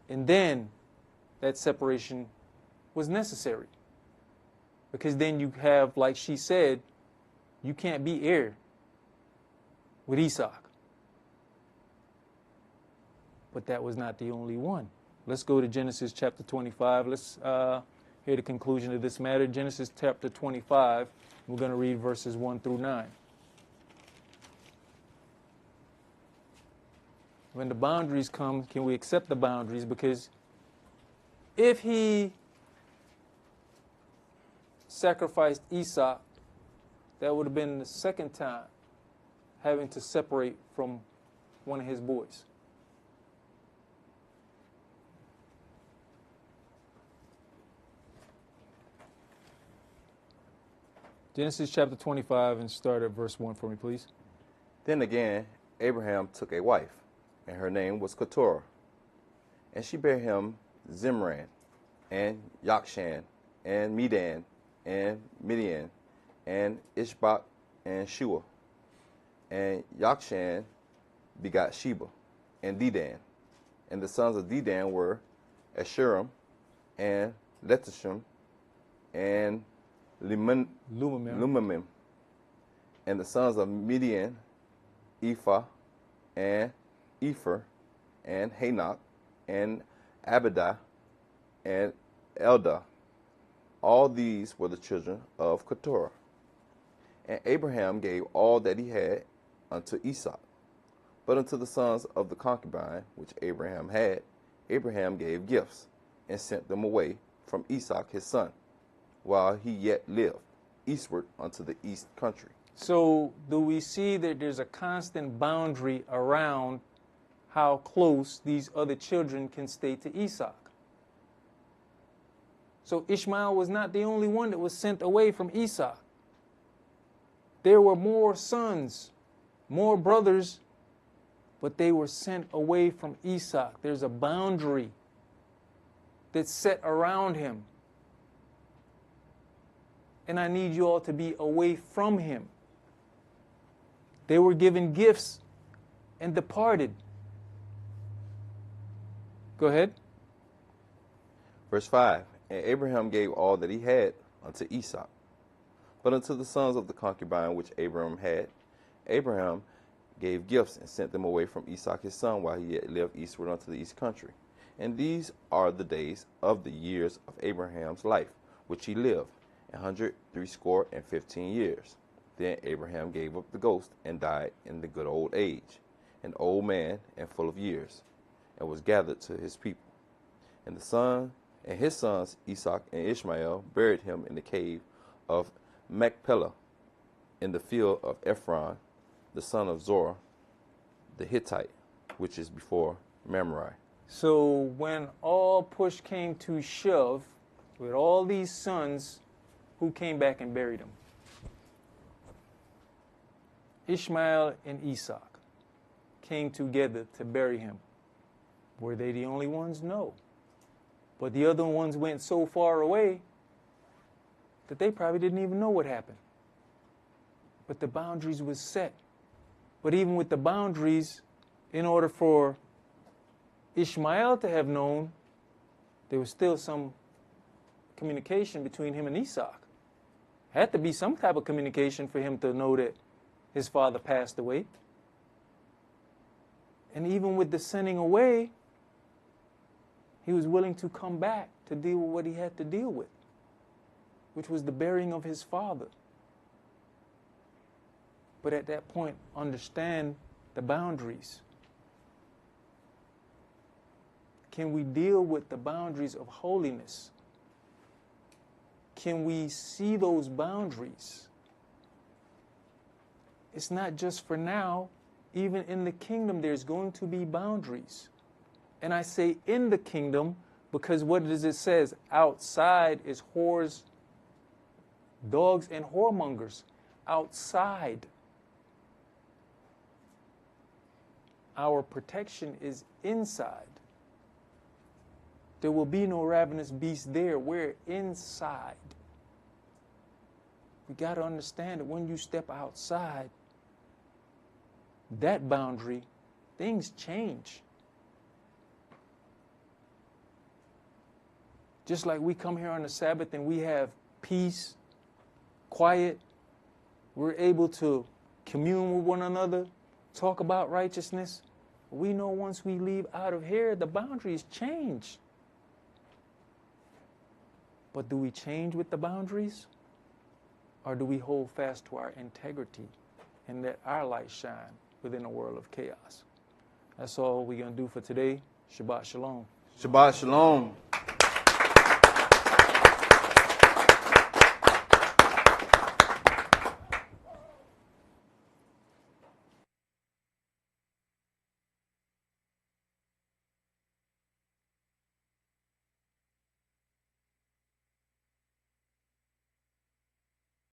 Speaker 4: And then that separation was necessary. Because then you have, like she said, you can't be heir with Esaac. But that was not the only one. Let's go to Genesis chapter 25. Let's hear the conclusion of this matter. Genesis chapter 25. We're going to read verses 1 through 9. When the boundaries come, can we accept the boundaries? Because if he sacrificed Esau, that would have been the second time having to separate from one of his boys. Genesis chapter 25, and start at verse 1 for me, please.
Speaker 3: Then again, Abraham took a wife, and her name was Keturah. And she bare him Zimran, and Yokshan, and Medan, and Midian, and Ishbak, and Shua. And Yokshan begot Sheba, and Dedan. And the sons of Dedan were Ashurim, and Letishim, and Lumamim. And the sons of Midian, Ephah, and Epher, and Hanok, and Abidah, and Eldah. All these were the children of Keturah. And Abraham gave all that he had unto Esau. But unto the sons of the concubine which Abraham had, Abraham gave gifts, and sent them away from Esau his son, while he yet lived, eastward unto the east country.
Speaker 4: So do we see that there's a constant boundary around how close these other children can stay to Esau? So Ishmael was not the only one that was sent away from Esau. There were more sons, more brothers, but they were sent away from Esau. There's a boundary that's set around him. And I need you all to be away from him. They were given gifts and departed. Go ahead.
Speaker 3: Verse 5, And Abraham gave all that he had unto Esau. But unto the sons of the concubine which Abraham had, Abraham gave gifts, and sent them away from Esau his son, while he yet lived eastward unto the east country. And these are the days of the years of Abraham's life, which he lived, 160 years. Then Abraham gave up the ghost, and died in the good old age, an old man and full of years, and was gathered to his people. And his sons Esau and Ishmael buried him in the cave of Machpelah, in the field of Ephron, the son of Zorah, the Hittite, which is before Mamre.
Speaker 4: So when all push came to shove, with all these sons, who came back and buried him? Ishmael and Esau came together to bury him. Were they the only ones? No. But the other ones went so far away that they probably didn't even know what happened. But the boundaries was set. But even with the boundaries, in order for Ishmael to have known, there was still some communication between him and Esau. Had to be some type of communication for him to know that his father passed away. And even with the sending away, he was willing to come back to deal with what he had to deal with, which was the burying of his father. But at that point, understand the boundaries. Can we deal with the boundaries of holiness? Can we see those boundaries? It's not just for now. Even in the kingdom, there's going to be boundaries. And I say in the kingdom because what does it says? Outside is whores, dogs, and whoremongers. Outside. Our protection is inside. There will be no ravenous beast there. We're inside. We got to understand that when you step outside that boundary, things change. Just like we come here on the Sabbath and we have peace, quiet, we're able to commune with one another, talk about righteousness. We know once we leave out of here, the boundaries change. But do we change with the boundaries? Or do we hold fast to our integrity and let our light shine within a world of chaos? That's all we're going to do for today. Shabbat Shalom.
Speaker 3: Shabbat Shalom.